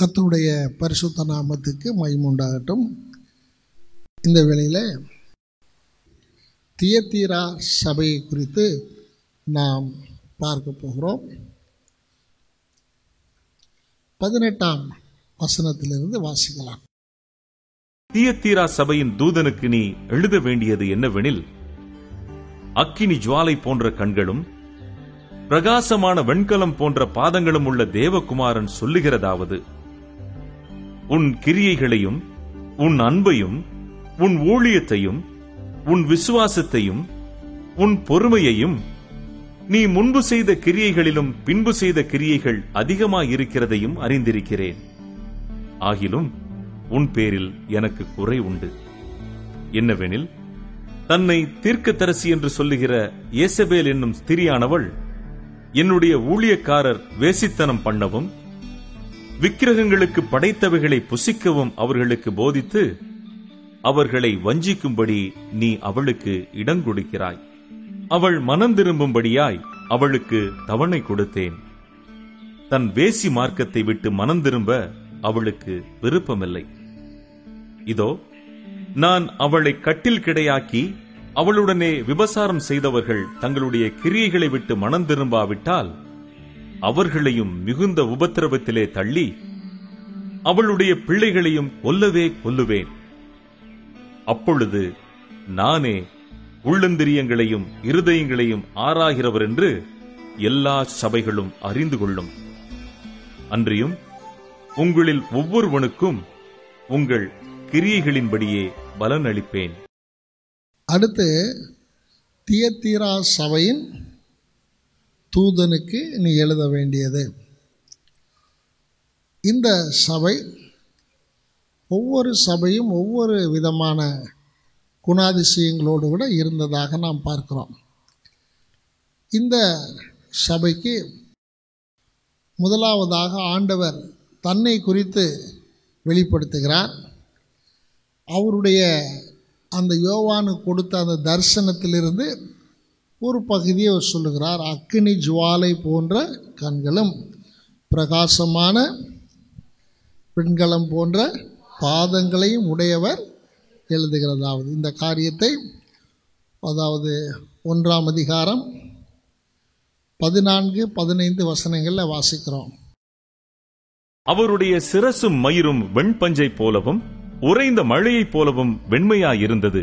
கர்த்தருடைய பரிசுத்த நாமத்துக்கு மகிமை உண்டாகட்டும். இந்த வேளையில் தியத்தீரா சபையை குறித்து நாம் பார்க்க போகிறோம். 18ஆம் வசனத்திலிருந்து வாசிக்கலாம். தியத்தீரா சபையின் தூதனுக்கு நீ எழுத வேண்டியது என்னவெனில், அக்கினி ஜுவாலை போன்ற கண்களும் பிரகாசமான வெண்கலம் போன்ற பாதங்களும் உள்ள தேவகுமாரன் சொல்லுகிறதாவது: உன் கிரியைகளையும் உன் அன்பையும் உன் ஊழியத்தையும் உன் விசுவாசத்தையும் உன் பொறுமையையும் நீ முன்பு செய்த கிரியைகளிலும் பின்பு செய்த கிரியைகள் அதிகமாயிருக்கிறதையும் அறிந்திருக்கிறேன். ஆகிலும் உன் பேரில் எனக்கு குறை உண்டு. என்னவெனில், தன்னை தீர்க்கதரிசி என்று சொல்லுகிற யேசபேல் என்னும் ஸ்திரியானவள் என்னுடைய ஊழியக்காரர் வேசித்தனம் பண்ணவும் விக்கிரகங்களுக்கு படைத்தவைகளை புசிக்கவும் அவர்களுக்கு போதித்து அவர்களை வஞ்சிக்கும்படி நீ அவளுக்கு இடம் கொடுக்கிறாய். அவள் மனம் திரும்பும்படியாய் அவளுக்கு தவணை கொடுத்தேன். தன் வேசி மார்க்கத்தை விட்டு மனம் திரும்ப அவளுக்கு விருப்பமில்லை. இதோ, நான் அவளை கட்டில் கிடையாக்கி அவளுடனே விபசாரம் செய்தவர்கள் தங்களுடைய கிரியைகளை விட்டு மனம் திரும்பாவிட்டால் அவர்களையும் மிகுந்த உபத்திரவத்திலே தள்ளி அவளுடைய பிள்ளைகளையும் கொல்லவே கொல்லுவேன். அப்பொழுது நானே உள்ளந்திரியங்களையும் இருதயங்களையும் ஆராகிறவர் என்று எல்லா சபைகளும் அறிந்து கொள்ளும். அன்றியும் உங்களில் ஒவ்வொருவனுக்கும் உங்கள் கிரியைகளின்படியே பலன் அளிப்பேன். அடுத்து, தியத்தீரா சபையின் தூதனுக்கு நீ எழுத வேண்டியது. இந்த சபை, ஒவ்வொரு சபையும் ஒவ்வொரு விதமான குணாதிசயங்களோடு கூட இருந்ததாக நாம் பார்க்கிறோம். இந்த சபைக்கு முதலாவதாக ஆண்டவர் தன்னை குறித்து வெளிப்படுத்துகிறார். அவருடைய அந்த யோவானு கொடுத்த அந்த தரிசனத்திலிருந்து ஒரு பகுதியை அவர் சொல்லுகிறார். அக்கினி ஜுவாலை போன்ற கண்களும் பிரகாசமான வெண்கலம் போன்ற பாதங்களையும் உடையவர் எழுதுகிறதாவது. இந்த காரியத்தை அதாவது 1ஆம் அதிகாரம் 14-15 வசனங்களில் வாசிக்கிறோம். அவருடைய சிரசும் மயிரும் வெண்பஞ்சை போலவும் உறைந்த மழையைப் போலவும் வெண்மையாயிருந்தது.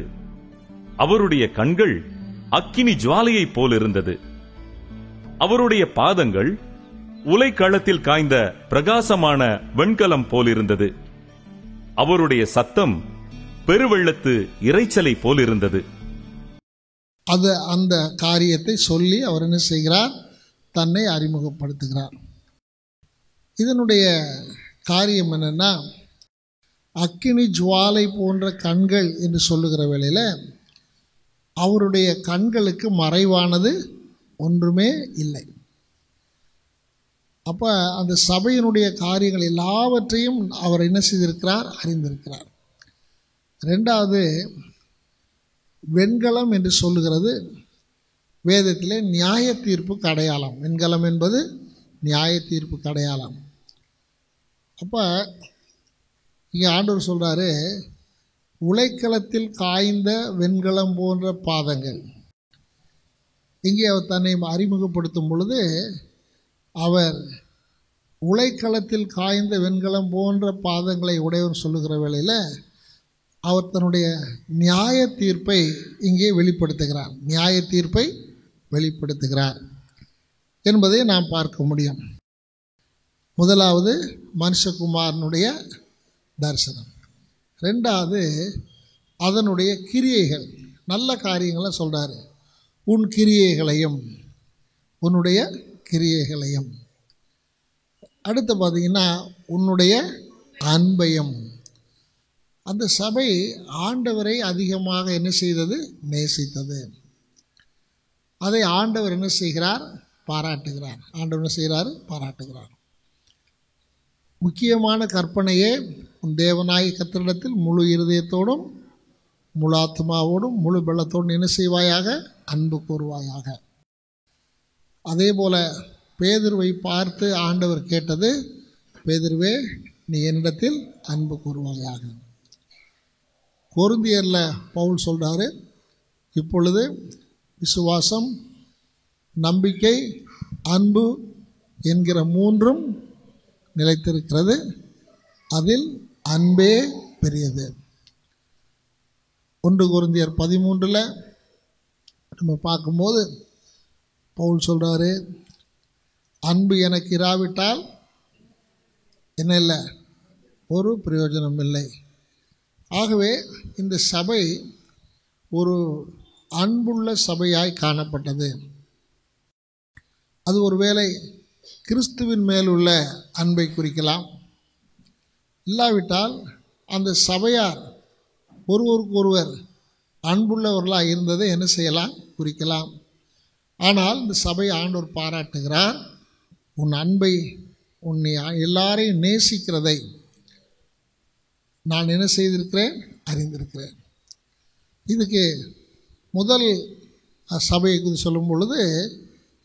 அவருடைய கண்கள் அக்கினி ஜுவாலையைப் போலிருந்தது. அவருடைய பாதங்கள் உலைக்களத்தில் காய்ந்த பிரகாசமான வெண்கலம் போலிருந்தது. அவருடைய சத்தம் பெருவெள்ளத்து இரைச்சலை போலிருந்தது. அது அந்த காரியத்தை சொல்லி அவர் என்ன செய்கிறார்? தன்னை அறிமுகப்படுத்துகிறார். இதனுடைய காரியம் என்னன்னா, அக்கினி ஜுவாலை போன்ற கண்கள் என்று சொல்லுகிற வேளையில் அவருடைய கண்களுக்கு மறைவானது ஒன்றுமே இல்லை. அப்போ அந்த சபையினுடைய காரியங்கள் எல்லாவற்றையும் அவர் என்ன செய்திருக்கிறார்? அறிந்திருக்கிறார். ரெண்டாவது, வெண்கலம் என்று சொல்லுகிறது வேதத்திலே நியாய தீர்ப்புக்கு அடையாளம். வெண்கலம் என்பது நியாய தீர்ப்புக்கு அடையாளம். அப்போ இங்கே ஆண்டவர் சொல்கிறாரு, உலைக்களத்தில் காய்ந்த வெண்கலம் போன்ற பாதங்கள். இங்கே அவர் தன்னை அறிமுகப்படுத்தும் பொழுது அவர் உலைக்களத்தில் காய்ந்த வெண்கலம் போன்ற பாதங்களை உடையவர் சொல்லுகிற வேளையில் அவர் தன்னுடைய நியாய தீர்ப்பை இங்கே வெளிப்படுத்துகிறார். நியாய தீர்ப்பை வெளிப்படுத்துகிறார் என்பதை நாம் பார்க்க முடியும். முதலாவது மனுஷகுமாரனுடைய தரிசனம். ரெண்டாவது, அதனுடைய கிரியைகள், நல்ல காரியங்களை சொல்கிறாரு. உன் கிரியைகளையும் உன்னுடைய கிரியைகளையும். அடுத்து பார்த்தீங்கன்னா, உன்னுடைய அன்பையும். அந்த சபை ஆண்டவரை அதிகமாக என்ன செய்தது? நேசித்தது. அதை ஆண்டவர் என்ன செய்கிறார்? பாராட்டுகிறார். ஆண்டவர் என்ன செய்கிறார்? பாராட்டுகிறார். முக்கியமான கற்பனையே, உன் தேவனாகிய கர்த்தரிடத்தில் முழு இருதயத்தோடும் முழு ஆத்மாவோடும் முழு பலத்தோடும் என்ன செய்வாயாக? அன்பு கூறுவாயாக. அதே போல பேதுருவை பார்த்து ஆண்டவர் கேட்டது, பேதுருவே நீ என்னிடத்தில் அன்பு கூறுவாயாக. கொரிந்தியரில் பவுல் சொல்கிறாரு, இப்பொழுது விசுவாசம், நம்பிக்கை, அன்பு என்கிற மூன்றும் நிலைத்திருக்கிறது, அதில் அன்பே பெரியது. 1 கொரிந்தியர் 13 நம்ம பார்க்கும்போது பவுல் சொல்கிறாரு, அன்பு எனக்கு இராவிட்டால் என்ன இல்லை, ஒரு பிரயோஜனம் இல்லை. ஆகவே இந்த சபை ஒரு அன்புள்ள சபையாய் காணப்பட்டது. அது ஒருவேளை கிறிஸ்துவின் மேலுள்ள அன்பை குறிக்கலாம், இல்லாவிட்டால் அந்த சபையார் ஒருவருக்கொருவர் அன்புள்ளவர்களாக இருந்ததை என்ன செய்யலாம், குறிக்கலாம். ஆனால் இந்த சபை ஆண்டவர் பாராட்டுகிறார், உன் அன்பை, உன்னை எல்லாரையும் நேசிக்கிறதை நான் என்ன செய்திருக்கிறேன், அறிந்திருக்கிறேன். இதுக்கு முதல் சபையை குறித்து சொல்லும் பொழுது,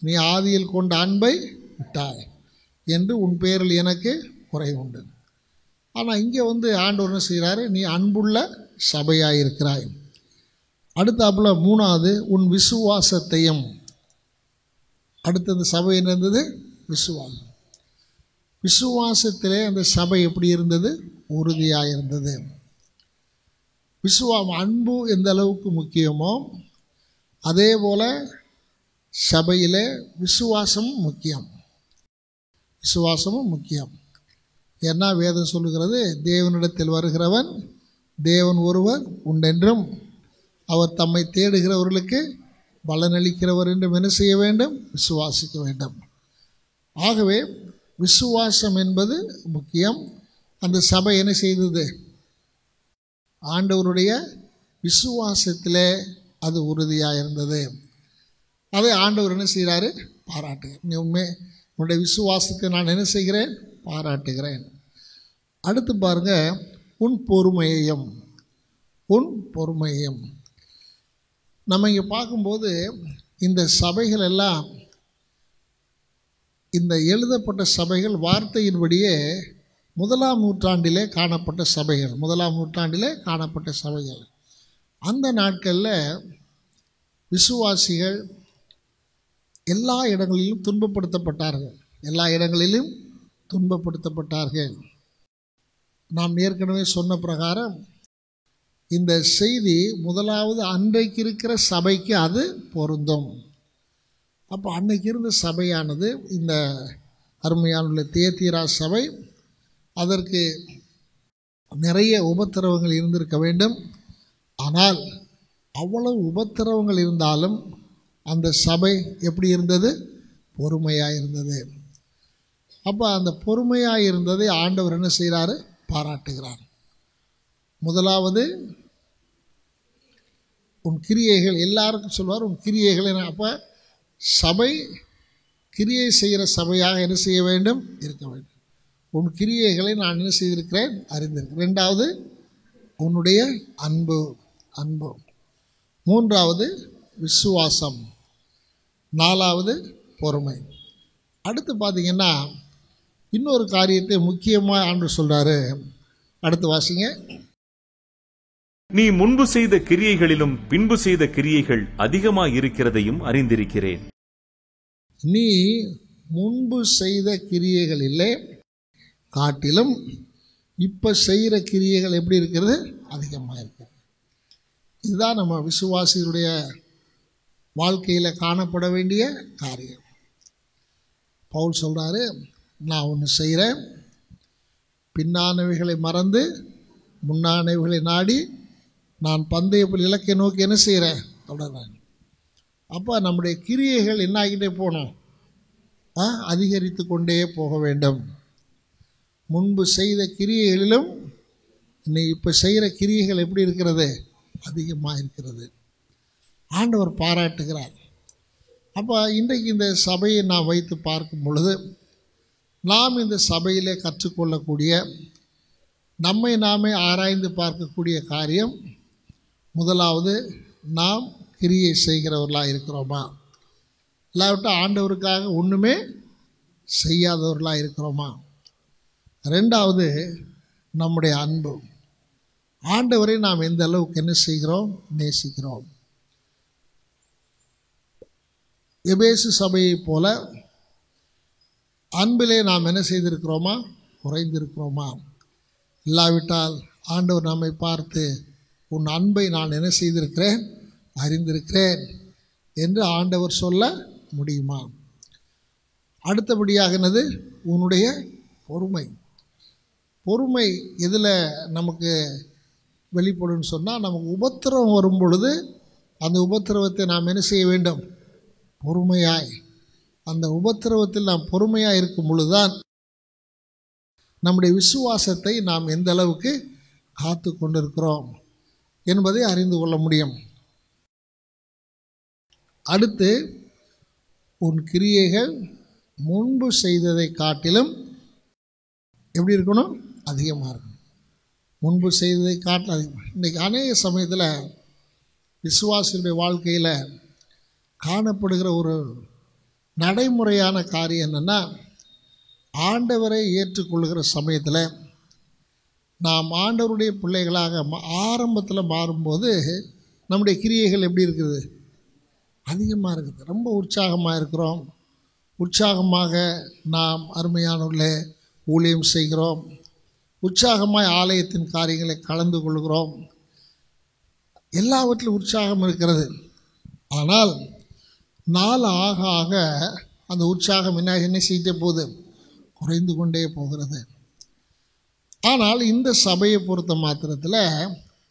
நீ ஆதியில் கொண்ட அன்பை விட்டாய் என்று உன் பேரில் எனக்கு குறை உண்டு. ஆனால் இங்கே ஆண்டவர் என்ன செய்கிறாரு, நீ அன்புள்ள சபையாக இருக்கிறாய். அடுத்தாப்புல 3வது உன் விசுவாசத்தையும். அடுத்தது சபை என்ன இருந்தது, விசுவாசம். விசுவாசத்திலே அந்த சபை எப்படி இருந்தது, உறுதியாக இருந்தது. அன்பு எந்த அளவுக்கு முக்கியமோ அதே போல் சபையிலே விசுவாசமும் முக்கியம். விசுவாசமும் முக்கியம். ஏன்னா வேதம் சொல்லுகிறது, தேவனிடத்தில் வருகிறவன் தேவன் ஒருவர் உண்டென்றும் அவர் தம்மை தேடுகிறவர்களுக்கு பலனளிக்கிறவர் என்றும் என்ன செய்ய வேண்டும், விசுவாசிக்க வேண்டும். ஆகவே விசுவாசம் என்பது முக்கியம். அந்த சபை என்ன செய்தது, ஆண்டவருடைய விசுவாசத்திலே அது உறுதியாக இருந்தது. அதை ஆண்டவர் என்ன செய்கிறாரு, பாராட்டுகிறேன். நீ உன்னுடைய விசுவாசத்தை நான் என்ன செய்கிறேன், பாராட்டுகிறேன். அடுத்து பாருங்க, உன் பொறுமையையும். உன் பொறுமையையும் நம்ம இங்கே பார்க்கும்போது இந்த சபைகள் எல்லாம், இந்த எழுதப்பட்ட சபைகள் வார்த்தையின்படியே 1ஆம் நூற்றாண்டிலே காணப்பட்ட சபைகள். 1ஆம் நூற்றாண்டிலே காணப்பட்ட சபைகள். அந்த நாட்களில் விசுவாசிகள் எல்லா இடங்களிலும் துன்பப்படுத்தப்பட்டார்கள். எல்லா இடங்களிலும் துன்பப்படுத்தப்பட்டார்கள். நாம் ஏற்கனவே சொன்ன பிரகாரம் இந்த செய்தி முதலாவது அன்றைக்கு இருக்கிற சபைக்கு அது பொருந்தும். அப்போ அன்னைக்கு இருந்த சபையானது, இந்த அருமையான தியத்தீரா சபை, அதற்கு நிறைய உபத்திரவங்கள் இருந்திருக்க வேண்டும். ஆனால் அவ்வளவு உபத்திரவங்கள் இருந்தாலும் அந்த சபை எப்படி இருந்தது, பொறுமையாக இருந்தது. அப்போ அந்த பொறுமையாக இருந்ததை ஆண்டவர் என்ன செய்கிறாரு, பாராட்டுகிறார். முதலாவது உன் கிரியைகள், எல்லாருக்கும் சொல்வார் உன் கிரியைகளை. அப்போ சபை கிரியை செய்கிற சபையாக என்ன செய்ய வேண்டும், இருக்க வேண்டும். உன் கிரியைகளை நான் என்ன செய்திருக்கிறேன், அறிந்திருக்கிறேன். 2வது உன்னுடைய அன்பு. 3வது விசுவாசம். 4வது பொறுமை. அடுத்து பார்த்தீங்கன்னா இன்னொரு காரியத்தை முக்கியமாக ஆண்டவர் சொல்கிறாரு. அடுத்து வாசிங்க. நீ முன்பு செய்த கிரியைகளிலும் பின்பு செய்த கிரியைகள் அதிகமாக இருக்கிறதையும் அறிந்திருக்கிறேன். நீ முன்பு செய்த கிரியைகளிலே காட்டிலும் இப்ப செய்கிற கிரியைகள் எப்படி இருக்கிறது, அதிகமாக இருக்கிறது. இதுதான் நம்ம விசுவாசிகளுடைய வாழ்க்கையில் காணப்பட வேண்டிய காரியம். பவுல் சொல்றாரு, நான் ஒன்று செய்கிறேன், பின்னானவைகளை மறந்து முன்னானவைகளை நாடி நான் பந்தயத்தில் இலக்கை நோக்கி என்ன செய்கிறேன், தொடர்றேன். அப்போ நம்முடைய கிரியைகள் என்ன ஆகிட்டே போகணும், அதிகரித்து கொண்டே போக வேண்டும். முன்பு செய்த கிரியைகளிலும் நீ இப்போ செய்கிற கிரியைகள் எப்படி இருக்கிறது, அதிகமாக இருக்கிறது. ஆண்டவர் பாராட்டுகிறார். அப்போ இன்றைக்கு இந்த சபையை நான் வைத்து பார்க்கும் பொழுது நாம் இந்த சபையிலே கற்றுக்கொள்ளக்கூடிய, நம்மை நாமே ஆராய்ந்து பார்க்கக்கூடிய காரியம், முதலாவது நாம் கிரியை செய்கிறவர்களாக இருக்கிறோமா, இல்லாவிட்டால் ஆண்டவருக்காக ஒன்றுமே செய்யாதவர்களாக இருக்கிறோமா. ரெண்டாவது நம்முடைய அன்பு. ஆண்டவரை நாம் எந்த அளவுக்கு என்ன செய்கிறோம்? நேசிக்கிறோம். எபேசு சபையைப் போல அன்பிலே நாம் என்ன செய்திருக்கிறோமா? குறைந்திருக்கிறோமா? இல்லாவிட்டால் ஆண்டவர் நம்மை பார்த்து உன் அன்பை நான் என்ன செய்திருக்கிறேன்? அறிந்திருக்கிறேன் என்று ஆண்டவர் சொல்ல முடியுமா? அடுத்தபடியாக என்னது? உன்னுடைய பொறுமை. பொறுமை எதில் நமக்கு வெளிப்படுன்னு சொன்னால், நமக்கு உபத்திரவம் வரும் பொழுது அந்த உபத்திரவத்தை நாம் என்ன செய்ய வேண்டும்? பொறுமையாய். அந்த உபத்திரவத்தில் நாம் பொறுமையாக இருக்கும் பொழுதுதான் நம்முடைய விசுவாசத்தை நாம் எந்த அளவுக்கு காத்து கொண்டிருக்கிறோம் என்பதை அறிந்து கொள்ள முடியும். அடுத்து, உன் கிரியைகள் முன்பு செய்ததை காட்டிலும் எப்படி இருக்கணும்? அதிகமாக இருக்கணும். முன்பு செய்ததை காட்டிலும் அதிகமாக. இன்றைக்கி அநேக சமயத்தில் விசுவாசியுடைய வாழ்க்கையில் காணப்படுகிற ஒரு நடைமுறையான காரியம் என்னென்னா, ஆண்டவரை ஏற்றுக்கொள்கிற சமயத்தில் நாம் ஆண்டவருடைய பிள்ளைகளாக ஆரம்பத்தில் மாறும்போது நம்முடைய கிரியைகள் எப்படி இருக்குது? அதிகமாக இருக்குது. ரொம்ப உற்சாகமாக இருக்கிறோம். உற்சாகமாக நாம் அருமையானவர்களே ஊழியம் செய்கிறோம். உற்சாகமாக ஆலயத்தின் காரியங்களை கலந்து கொள்கிறோம். எல்லாவற்றிலும் உற்சாகம் இருக்கிறது. ஆனால் நாள் ஆக ஆக அந்த உற்சாகம் என்ன செய்தே போகுது? குறைந்து கொண்டே போகிறது. ஆனால் இந்த சபையை பொறுத்த மாத்திரத்தில்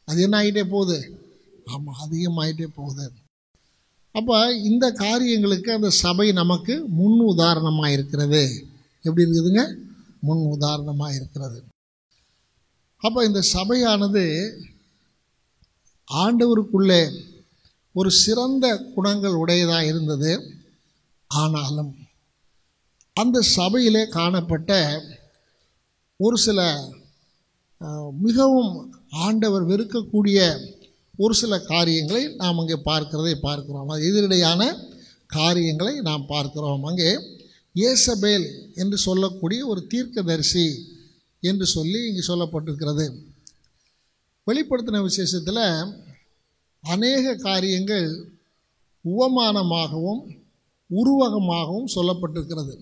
அது என்ன ஆகிட்டே போகுது? ஆமாம், அதிகமாகிட்டே போகுது. அப்போ இந்த காரியங்களுக்கு அந்த சபை நமக்கு முன் உதாரணமாக இருக்கிறது. எப்படி இருக்குதுங்க? முன் உதாரணமாக இருக்கிறது. அப்போ இந்த சபையானது ஆண்டவருக்குள்ளே ஒரு சிறந்த குணங்கள் உடையதாக இருந்தது. ஆனாலும் அந்த சபையிலே காணப்பட்ட ஒரு சில மிகவும் ஆண்டவர் வெறுக்கக்கூடிய ஒரு சில காரியங்களை நாம் அங்கே பார்க்கிறோம். அது எதிரடையான காரியங்களை நாம் பார்க்கிறோம். அங்கே ஏசபேல் என்று சொல்லக்கூடிய ஒரு தீர்க்கதரிசி என்று சொல்லி இங்கே சொல்லப்பட்டிருக்கிறது. வெளிப்படுத்தின விசேஷத்தில் அநேக காரியங்கள் உவமானமாகவும் உருவகமாகவும் சொல்லப்பட்டிருக்கிறது.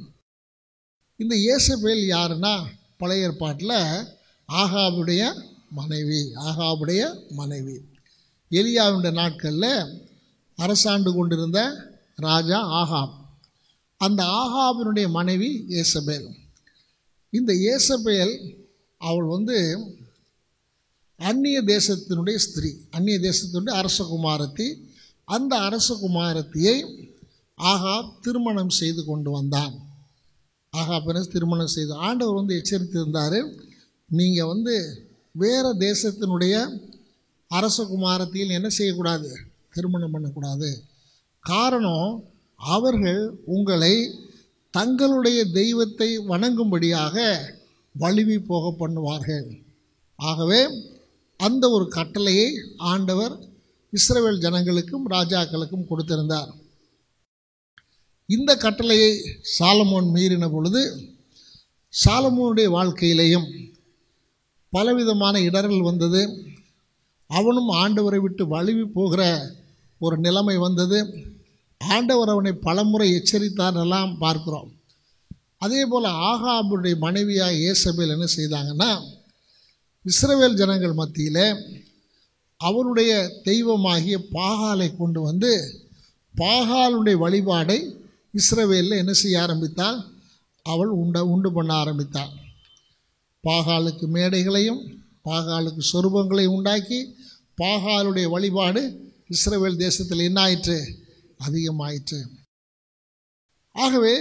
இந்த ஏசபேல் யாருன்னா, பழைய ஏற்பாட்டில் ஆகாபுடைய மனைவி. எலியாவுடைய நாட்களில் அரசாண்டு கொண்டிருந்த ராஜா ஆகாப். அந்த ஆகாபினுடைய மனைவி ஏசபேல். இந்த ஏசபேல் அவள் அந்நிய தேசத்தினுடைய ஸ்திரீ, அந்நிய தேசத்தினுடைய அரசகுமாரத்தி. அந்த அரசகுமாரத்தியை ஆகாப் திருமணம் செய்து கொண்டு வந்தான். ஆகாப் திருமணம் செய்து ஆண்டவர் எச்சரித்திருந்தார், நீங்கள் வேறு தேசத்தினுடைய அரசகுமாரத்தியில் என்ன செய்யக்கூடாது? திருமணம் பண்ணக்கூடாது. காரணம், அவர்கள் உங்களை தங்களுடைய தெய்வத்தை வணங்கும்படியாக வழுவி போக பண்ணுவார்கள். ஆகவே அந்த ஒரு கட்டளையை ஆண்டவர் இஸ்ரவேல் ஜனங்களுக்கும் ராஜாக்களுக்கும் கொடுத்திருந்தார். இந்த கட்டளையை சாலமோன் மீறின பொழுது சாலமோனுடைய வாழ்க்கையிலேயும் பலவிதமான இடர்கள் வந்தது. அவனும் ஆண்டவரை விட்டு வழுவி போகிற ஒரு நிலைமை வந்தது. ஆண்டவர் அவனை பலமுறை எச்சரித்தாரெல்லாம் பார்க்கிறோம். அதே போல் ஆகாபுடைய மனைவியாக ஏசபேல் என்ன செய்தாங்கன்னா, இஸ்ரவேல் ஜனங்கள் மத்தியில் அவருடைய தெய்வமாகிய பாகாலை கொண்டு பாகாலுடைய வழிபாடை இஸ்ரவேலில் என்ன செய்ய ஆரம்பித்தாள்? அவள் உண்டு பண்ண ஆரம்பித்தாள். பாகாலுக்கு மேடைகளையும் பாகாலுக்கு சொரூபங்களையும் உண்டாக்கி பாகாலுடைய வழிபாடு இஸ்ரவேல் தேசத்தில் என்ன ஆயிற்று? அதிகமாயிற்று. ஆகவே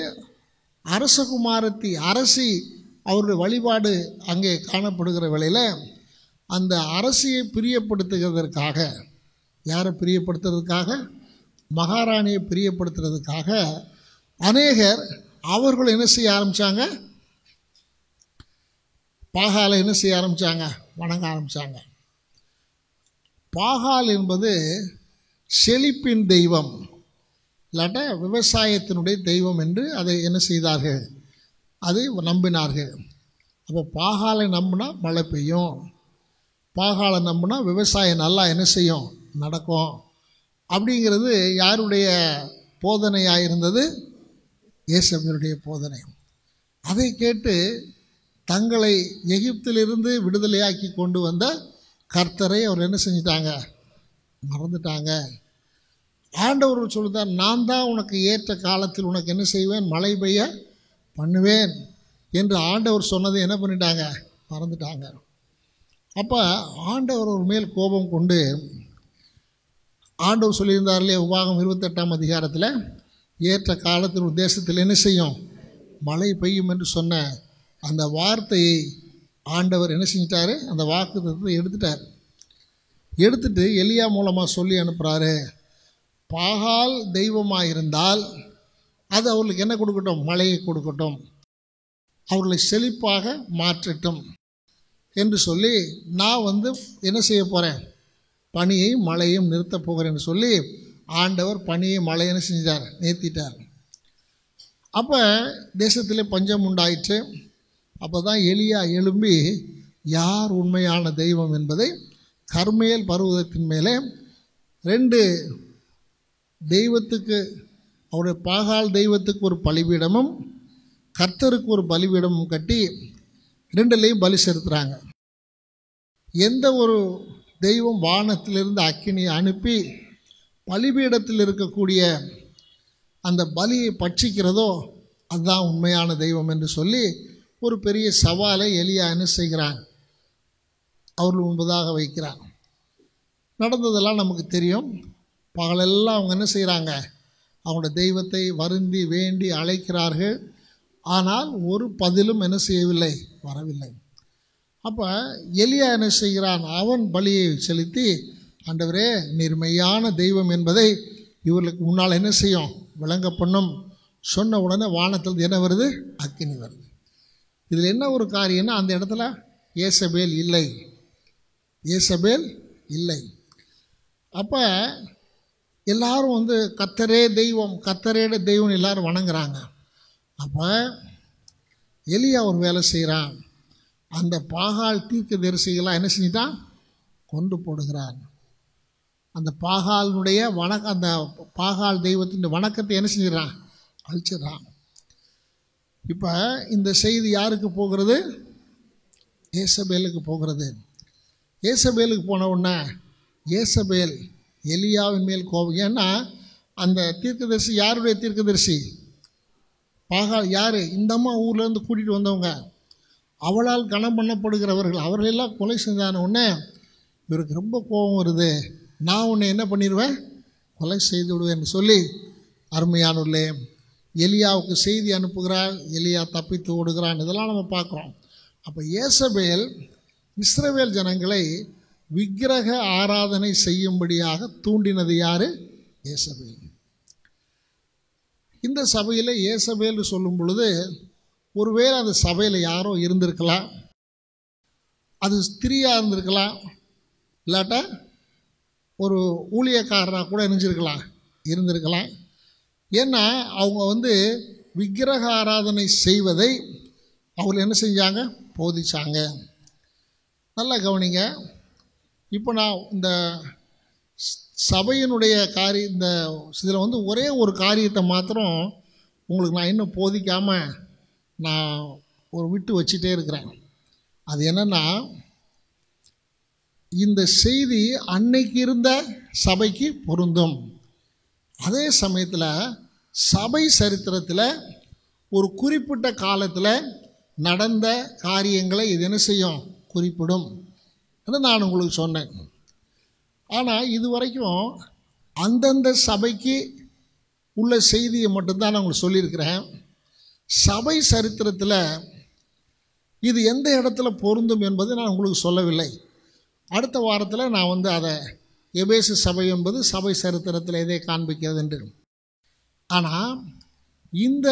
அரசி அவருடைய வழிபாடு அங்கே காணப்படுகிற வேளையில் அந்த அரசியை பிரியப்படுத்துகிறதற்காக, யாரை பிரியப்படுத்துறதுக்காக? மகாராணியை பிரியப்படுத்துறதுக்காக அநேகர் அவர்கள் என்ன செய்ய ஆரம்பித்தாங்க? பாகாலை என்ன செய்ய ஆரம்பித்தாங்க? வணங்க ஆரம்பித்தாங்க. பாகால் என்பது செழிப்பின் தெய்வம், இல்லாட்ட விவசாயத்தினுடைய தெய்வம் என்று அதை என்ன செய்தார்கள்? அதை நம்பினார்கள். அப்போ பாகாலை நம்பினா மழை பெய்யும், பாகாலை நம்பினா விவசாயம் நல்லா என்ன செய்யும், நடக்கும். அப்படிங்கிறது யாருடைய போதனையாக இருந்தது? இயேசபேலுடைய போதனை. அதை கேட்டு தங்களை எகிப்திலிருந்து விடுதலையாக்கி கொண்டு வந்த கர்த்தரை அவர் என்ன செஞ்சிட்டாங்க? மறந்துட்டாங்க. ஆண்டவர் சொல்லுதார், நான் தான் உனக்கு ஏற்ற காலத்தில் உனக்கு என்ன செய்வேன், மழை பெய்ய பண்ணுவேன் என்று ஆண்டவர் சொன்னதை என்ன பண்ணிட்டாங்க? மறந்துட்டாங்க. அப்போ ஆண்டவர் ஒரு மேல் கோபம் கொண்டு, ஆண்டவர் சொல்லியிருந்தார் இல்லையா உபாகம் 28ஆம் அதிகாரத்தில், ஏற்ற காலத்தில் ஒரு தேசத்தில் என்ன செய்யும், மழை பெய்யும் என்று சொன்ன அந்த வார்த்தையை ஆண்டவர் என்ன செஞ்சிட்டாரு? அந்த வாக்குத்தத்தத்தை எடுத்துட்டு எலியா மூலமாக சொல்லி அனுப்புகிறாரு, பாகால் தெய்வமாக இருந்தால் அது அவர்களுக்கு என்ன கொடுக்கட்டும்? மழையை கொடுக்கட்டும், அவர்களை செழிப்பாக மாற்றட்டும் என்று சொல்லி, நான் என்ன செய்ய போகிறேன்? பனியையும் மழையும் நிறுத்தப் போகிறேன்னு சொல்லி ஆண்டவர் பனியை மழையை செஞ்சார், நிறுத்திட்டார். அப்போ தேசத்திலே பஞ்சம் உண்டாயிற்று. அப்போ தான் எலியா எழும்பி யார் உண்மையான தெய்வம் என்பதை கர்மேல் பர்வதத்தின் மேலே 2 தெய்வத்துக்கு, அவருடைய பாகால் தெய்வத்துக்கு ஒரு பலிபீடமும் கர்த்தருக்கு ஒரு பலிபீடமும் கட்டி 2லையும் பலி செலுத்துகிறாங்க. எந்த ஒரு தெய்வம் வானத்திலிருந்து அக்கினியை அனுப்பி பலிபீடத்தில் இருக்கக்கூடிய அந்த பலியை பட்சிக்கிறதோ அதுதான் உண்மையான தெய்வம் என்று சொல்லி ஒரு பெரிய சவாலை எலியா என்ன செய்கிறான்? அவர்கள் முன்பதாக வைக்கிறான். நடந்ததெல்லாம் நமக்கு தெரியும். பகலெல்லாம் அவங்க என்ன செய்கிறாங்க? அவங்களோட தெய்வத்தை வருந்தி வேண்டி அழைக்கிறார்கள். ஆனால் ஒரு பதிலும் என்ன செய்யவில்லை, வரவில்லை. அப்போ எலியா என்ன செய்கிறான்? அவன் பலியை செலுத்தி, ஆண்டவரே நீர்மையான தெய்வம் என்பதை இவர்களுக்கு முன்னால் என்ன செய்யும், விளங்க பண்ணும். சொன்ன உடனே வானத்தில் என்ன வருது? அக்கினி வருது. இதில் என்ன ஒரு காரியம்னா, அந்த இடத்துல ஏசபேல் இல்லை. அப்போ எல்லாரும் கர்த்தரே தெய்வம், கர்த்தரேட தெய்வம் எல்லாரும் வணங்குறாங்க. அப்போ எலியா ஒரு வேலை செய்கிறான். அந்த பாகால் தீர்க்கதரிசிகளாக என்ன செஞ்சிட்டான்? கொண்டு போடுகிறான். அந்த பாகாலினுடைய அந்த பாகால் தெய்வத்தின் வணக்கத்தை என்ன செஞ்சிடறான்? அழிச்சிடறான். இப்போ இந்த செய்தி யாருக்கு போகிறது? ஏசபேலுக்கு போகிறது. ஏசபேலுக்கு போன உடனே ஏசபேல் எலியாவின் மேல் கோபம். ஏன்னா அந்த தீர்க்கதரிசி யாருடைய தீர்க்கதரிசி? பாகால். யார்? இந்த அம்மா ஊர்லேருந்து கூட்டிகிட்டு வந்தவங்க, அவளால் கணம் பண்ணப்படுகிறவர்கள், அவர்களெல்லாம் கொலை செஞ்சான உடனே இவருக்கு ரொம்ப கோபம் வருது. நான் உன்னை என்ன பண்ணிடுவேன்? கொலை செய்து விடுவேன் சொல்லி அருமையானவர்களே எலியாவுக்கு செய்தி அனுப்புகிறாள். எலியா தப்பித்து ஓடுகிறான். இதெல்லாம் நம்ம பார்க்குறோம். அப்போ ஏசபேல் இஸ்ரவேல் ஜனங்களை விக்கிரக ஆராதனை செய்யும்படியாக தூண்டினது யார்? ஏசபேல். இந்த சபையில் ஏசபேல் சொல்லும் பொழுது ஒருவேளை அந்த சபையில் யாரோ இருந்திருக்கலாம், அது ஸ்திரியாக இருந்திருக்கலாம், இல்லாட்டா ஒரு ஊழியக்காரராக கூட இருந்திருக்கலாம். ஏன்னா அவங்க விக்கிரக ஆராதனை செய்வதை அவங்க என்ன செஞ்சாங்க? போதிச்சாங்க. நல்லா கவனிங்க. இப்போ நான் இந்த சபையினுடைய இந்த இதில் ஒரே ஒரு காரியத்தை மாத்திரம் உங்களுக்கு நான் இன்னும் போதிக்காமல் நான் விட்டு வச்சுட்டே இருக்கிறேன். அது என்னென்னா, இந்த செய்தி அன்னைக்கு இருந்த சபைக்கு பொருந்தும். அதே சமயத்தில் சபை சரித்திரத்தில் ஒரு குறிப்பிட்ட காலத்தில் நடந்த காரியங்களை இது என்ன செய்யும்? குறிப்பிடும் என்று நான் உங்களுக்கு சொன்னேன். ஆனால் இதுவரைக்கும் அந்தந்த சபைக்கு உள்ள செய்தியை மட்டும்தான் நான் உங்களுக்கு சொல்லியிருக்கிறேன். சபை சரித்திரத்தில் இது எந்த இடத்துல பொருந்தும் என்பதை நான் உங்களுக்கு சொல்லவில்லை. அடுத்த வாரத்தில் நான் அதை எபேசு சபை என்பது சபை சரித்திரத்தில் எதை காண்பிக்கிறது என்று. ஆனால் இந்த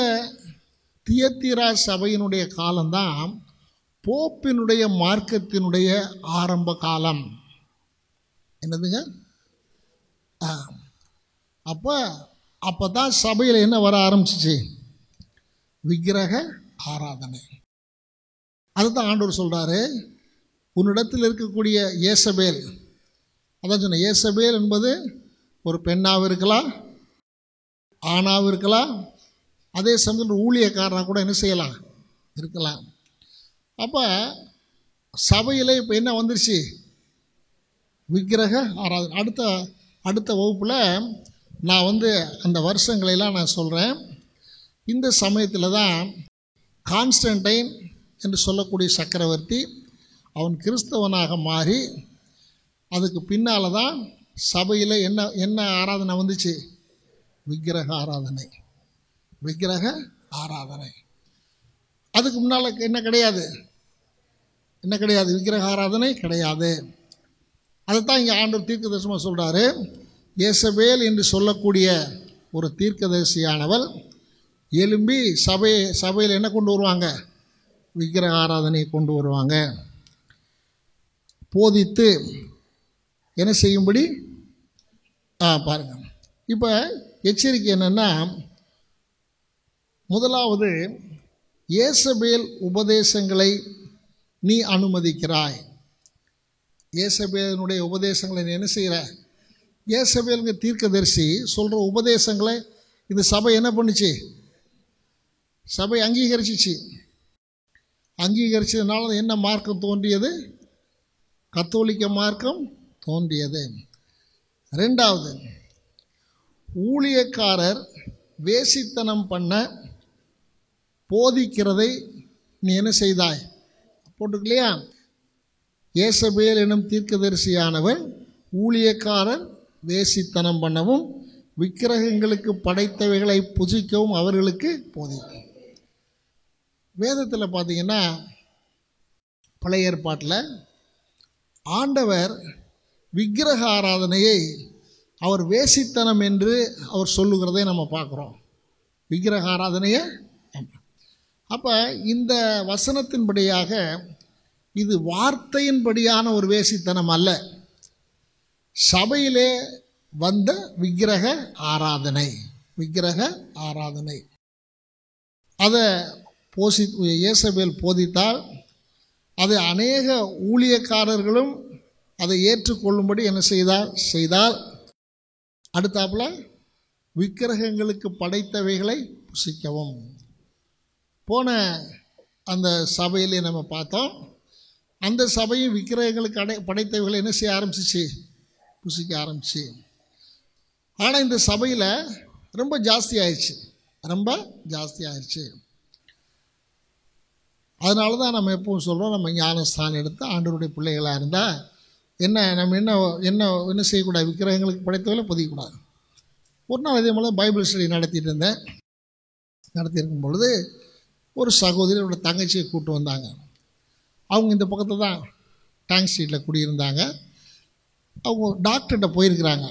தியத்தீரா சபையினுடைய காலம்தான் போப்பினுடைய மார்க்கத்தினுடைய ஆரம்ப காலம். என்னதுங்க? அப்போ தான் சபையில் என்ன வர ஆரம்பிச்சிச்சு? விக்கிரக ஆராதனை. அதுதான் ஆண்டவர் சொல்கிறாரு, உன்னிடத்தில் இருக்கக்கூடிய ஏசபேல், அதான் சொன்ன ஏசபேல் என்பது ஒரு பெண்ணாகவும் இருக்கலாம், ஆணாகவும் இருக்கலாம், அதே சமயத்தில் ஊழியக்காரனாக கூட என்ன செய்யலாம், இருக்கலாம். அப்போ சபையில் இப்போ என்ன வந்துருச்சு, விக்கிரக ஆராதனை. அடுத்த வகுப்பில் நான் அந்த வருஷங்களெல்லாம் நான் சொல்கிறேன். இந்த சமயத்தில் தான் கான்ஸ்டன்டைன் என்று சொல்லக்கூடிய சக்கரவர்த்தி அவன் கிறிஸ்தவனாக மாறி, அதுக்கு பின்னால் தான் சபையில் என்ன ஆராதனை வந்துச்சு, விக்கிரக ஆராதனை. விக்கிரக ஆராதனை. அதுக்கு முன்னால் என்ன கிடையாது, விக்கிரக ஆராதனை கிடையாது. அதைத்தான் இங்கே ஆண்டவர் தீர்க்கதரிசனமாக சொல்கிறாரு. ஏசபேல் என்று சொல்லக்கூடிய ஒரு தீர்க்கதரிசியானவள் எழும்பி சபையில் என்ன கொண்டு வருவாங்க, விக்கிரக ஆராதனையை கொண்டு வருவாங்க. போதித்து என்ன செய்யும்படி பாருங்கள். இப்போ எச்சரிக்கை என்னென்னா, முதலாவது ஏசபேல் உபதேசங்களை நீ அனுமதிக்கிறாய். ஏசபேலினுடைய உபதேசங்களை நீ என்ன செய்கிற, ஏசபேலுங்க தீர்க்கதரிசி சொல்கிற உபதேசங்களை இந்த சபை என்ன பண்ணுச்சு, சபை அங்கீகரிச்சிச்சு. அங்கீகரிச்சதுனால என்ன மார்க்கம் தோன்றியது, கத்தோலிக்க மார்க்கம் தோன்றியது. ரெண்டாவது, ஊழியக்காரர் வேசித்தனம் பண்ண போதிக்கிறதை நீ என்ன செய்தாய், போட்டுக்கலையா, ஏசபேல் எனும் தீர்க்கதரிசியானவன் ஊழியக்காரர் வேசித்தனம் பண்ணவும் விக்கிரகங்களுக்கு படைத்தவைகளை புசிக்கவும் அவர்களுக்கு போதிக்கும். வேதத்தில் பார்த்தீங்கன்னா பழைய ஏற்பாட்டில் ஆண்டவர் விக்கிரக ஆராதனையை அவர் வேசித்தனம் என்று அவர் சொல்லுகிறதை நம்ம பார்க்குறோம். விக்கிரக ஆராதனையை. அப்போ இந்த வசனத்தின்படியாக இது வார்த்தையின்படியான ஒரு வேசித்தனம் அல்ல, சபையிலே வந்த விக்கிரக ஆராதனை. விக்கிரக ஆராதனை அதை ஏசபேல் போதித்தால் அதை அநேக ஊழியக்காரர்களும் அதை ஏற்றுக்கொள்ளும்படி என்ன செய்தால் அடுத்தாப்புல விக்கிரகங்களுக்கு படைத்தவைகளை புசிக்கவும். போன அந்த சபையிலே நம்ம பார்த்தோம், அந்த சபையும் விக்கிரகங்களுக்கு படைத்தவைகளை என்ன செய்ய ஆரம்பிச்சிச்சு, புசிக்க ஆரம்பிச்சு. ஆனால் இந்த சபையில் ரொம்ப ஜாஸ்தி ஆயிடுச்சு. அதனால தான் நம்ம எப்பவும் சொல்கிறோம், நம்ம ஞானஸ்தானம் எடுத்து ஆண்டவருடைய பிள்ளைகளாக இருந்தால் நம்ம என்ன செய்யக்கூடாது, விக்கிரகங்களுக்கு படைத்தவரை புதியக்கூடாது. ஒரு நாள் இதே போல் பைபிள் ஸ்டடி நடத்தியிருக்கும் பொழுது ஒரு சகோதரியோட தங்கச்சியை கூப்பிட்டு வந்தாங்க. அவங்க இந்த பக்கத்தில் தான் டேங்க் ஸ்ட்ரீட்டில் குடியிருந்தாங்க. அவங்க டாக்டர்கிட்ட போயிருக்கிறாங்க.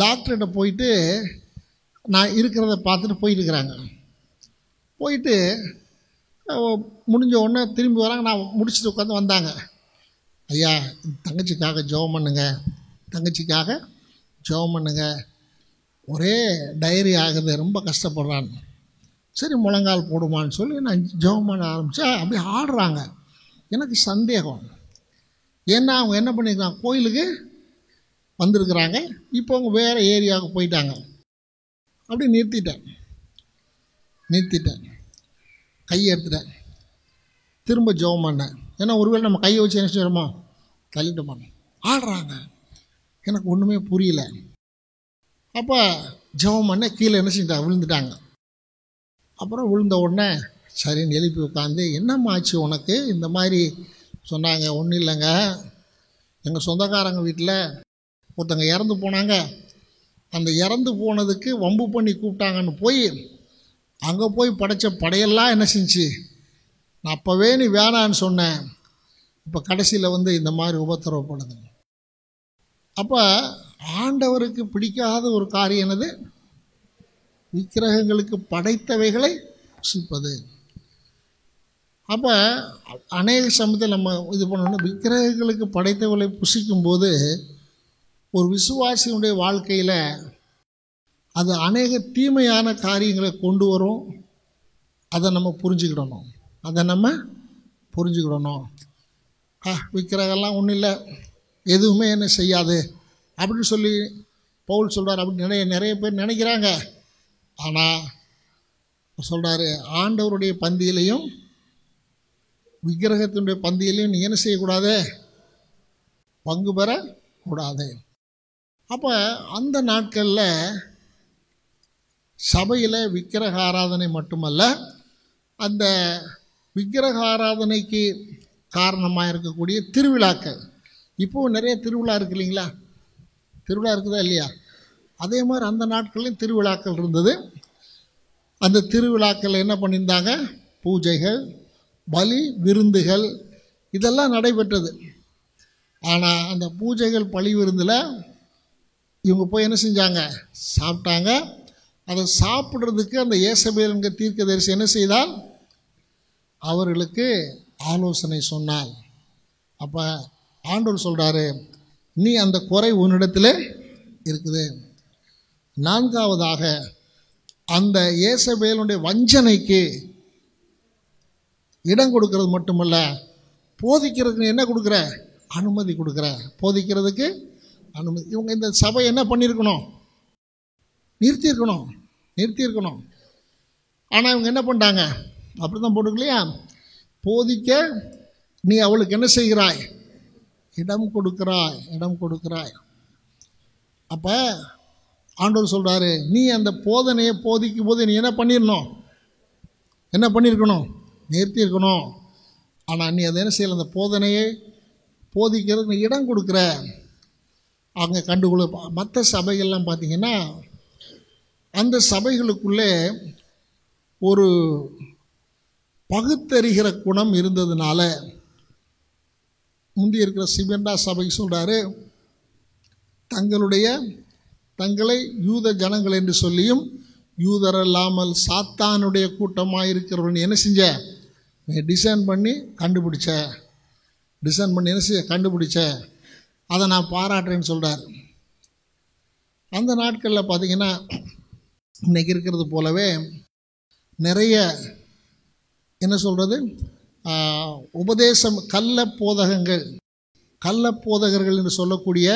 டாக்டர்கிட்ட போயிட்டு நான் இருக்கிறத பார்த்துட்டு போயிருக்கிறாங்க. போயிட்டு முடிஞ்ச உடனே திரும்பி வராங்க. நான் முடிச்சுட்டு உட்காந்து வந்தாங்க. ஐயா, தங்கச்சிக்காக ஜெபம் பண்ணுங்க, ஒரே டைரி ஆகுது, ரொம்ப கஷ்டப்படுறான்னு. சரி, முழங்கால் போடுமான்னு சொல்லி நான் ஜெபம் பண்ண ஆரம்பித்தா அப்படியே ஆடுறாங்க. எனக்கு சந்தேகம், ஏன்னா அவங்க என்ன பண்ணியிருக்காங்க, கோயிலுக்கு வந்திருக்கிறாங்க, இப்போ அவங்க வேறு ஏரியாவுக்கு போயிட்டாங்க. அப்படி நிறுத்திட்டேன், கையை எடுத்துட்டேன், திரும்ப ஜெபம் பண்ணேன். ஏன்னா ஒருவேளை நம்ம கையை வச்சு என்ன செய்யணுமோ தள்ளிட்டு பண்ணேன். ஆடுறாங்க, எனக்கு ஒன்றுமே புரியல. அப்போ ஜெபம் பண்ண கீழே என்ன செஞ்சிட்டாங்க, விழுந்துட்டாங்க. அப்புறம் விழுந்த உடனே சரின்னு எழுப்பி உட்காந்து, என்னம்மா ஆச்சு உனக்கு, இந்த மாதிரி சொன்னாங்க. ஒன்றும் இல்லைங்க, எங்கள் சொந்தக்காரங்க வீட்டில் ஒருத்தங்க இறந்து போனாங்க. அந்த இறந்து போனதுக்கு வம்பு பண்ணி கூப்பிட்டாங்கன்னு போய் அங்கே போய் படைத்த படையெல்லாம் என்ன செஞ்சு, நான் அப்போவே நீ வேணான்னு சொன்னேன், இப்போ கடைசியில் இந்த மாதிரி உபத்திரவப்படுது. அப்போ ஆண்டவருக்கு பிடிக்காத ஒரு காரியம் என்னது, விக்கிரகங்களுக்கு படைத்தவைகளை புசிப்பது. அப்போ அநேக சமயத்தில் நம்ம இது பண்ணணும், விக்கிரகங்களுக்கு படைத்தவைகளை புசிக்கும்போது ஒரு விசுவாசியினுடைய வாழ்க்கையில் அது அநேக தீமையான காரியங்களை கொண்டு வரும். அதை நம்ம புரிஞ்சுக்கிடணும். புரிஞ்சுக்கிடணும். விக்கிரகம்லாம் ஒன்றும் இல்லை, எதுவுமே என்ன செய்யாது அப்படின்னு சொல்லி பவுல் சொல்கிறார். அப்படி நிறைய பேர் நினைக்கிறாங்க. ஆனால் சொல்கிறாரு, ஆண்டவருடைய பந்தியிலையும் விக்கிரகத்தினுடைய பந்தியிலையும் நீ என்ன செய்யக்கூடாது, பங்கு பெறக்கூடாது. அப்போ அந்த நாட்களில் சபையில் விக்கிரக ஆராதனை மட்டுமல்ல, அந்த விக்கிரக ஆராதனைக்கு காரணமாக இருக்கக்கூடிய திருவிழாக்கள். இப்போது நிறைய திருவிழா இருக்குது இல்லைங்களா? திருவிழா இருக்குதா இல்லையா? அதே மாதிரி அந்த நாட்கள்லையும் திருவிழாக்கள் இருந்தது. அந்த திருவிழாக்கள் என்ன பண்ணியிருந்தாங்க, பூஜைகள், பலி, விருந்துகள் இதெல்லாம் நடைபெற்றது. ஆனால் அந்த பூஜைகள், பலி, விருந்தில் இவங்க போய் என்ன செஞ்சாங்க, சாப்பிட்டாங்க. அதை சாப்பிட்றதுக்கு அந்த ஏசபேல் என்கிற தீர்க்கதரிசி என்ன செய்தால், அவர்களுக்கு ஆலோசனை சொன்னாள். அப்போ ஆண்டவர் சொல்கிறாரு, நீ அந்த குறை உன்னிடத்தில் இருக்குது. நான்காவதாக, அந்த ஏசபேலுடைய வஞ்சனைக்கு இடம் கொடுக்கறது மட்டுமல்ல, போதிக்கிறதுக்கு என்ன கொடுக்குற, அனுமதி கொடுக்குற. போதிக்கிறதுக்கு அனுமதி. இவங்க இந்த சபை என்ன பண்ணியிருக்கணும், நிறுத்தியிருக்கணும். ஆனால் இவங்க என்ன பண்ணிட்டாங்க, அப்படி தான் போட்டுக்கலையா, போதிக்க நீ அவளுக்கு என்ன செய்கிறாய், இடம் கொடுக்கிறாய். அப்போ ஆண்டவர் சொல்கிறாரு, நீ அந்த போதனையை போதிக்கும் போது நீ என்ன பண்ணியிருக்கணும், நிறுத்தியிருக்கணும். ஆனால் நீ அதை என்ன செய்யலை, அந்த போதனையை போதிக்கிறதுக்கு நீ இடம் கொடுக்குற. அவங்க கண்டுகொள்ள. மற்ற சபைகள்லாம் பார்த்திங்கன்னா, அந்த சபைகளுக்குள்ளே ஒரு பகுத்தறிகிற குணம் இருந்ததுனால, முந்தி இருக்கிற சிவெண்டா சபை சொல்கிறாரு, தங்களை யூத ஜனங்கள் என்று சொல்லியும் யூதர் அல்லாமல் சாத்தானுடைய கூட்டமாக இருக்கிறவன் என்ன செஞ்ச, டிசைன் பண்ணி கண்டுபிடிச்ச, அதை நான் பாராட்டுறேன்னு சொல்கிறார். அந்த நாட்களில் பார்த்திங்கன்னா, இன்றைக்கி இருக்கிறது போலவே நிறைய என்ன சொல்கிறது, உபதேசம், கள்ளப்போதகர்கள் என்று சொல்லக்கூடிய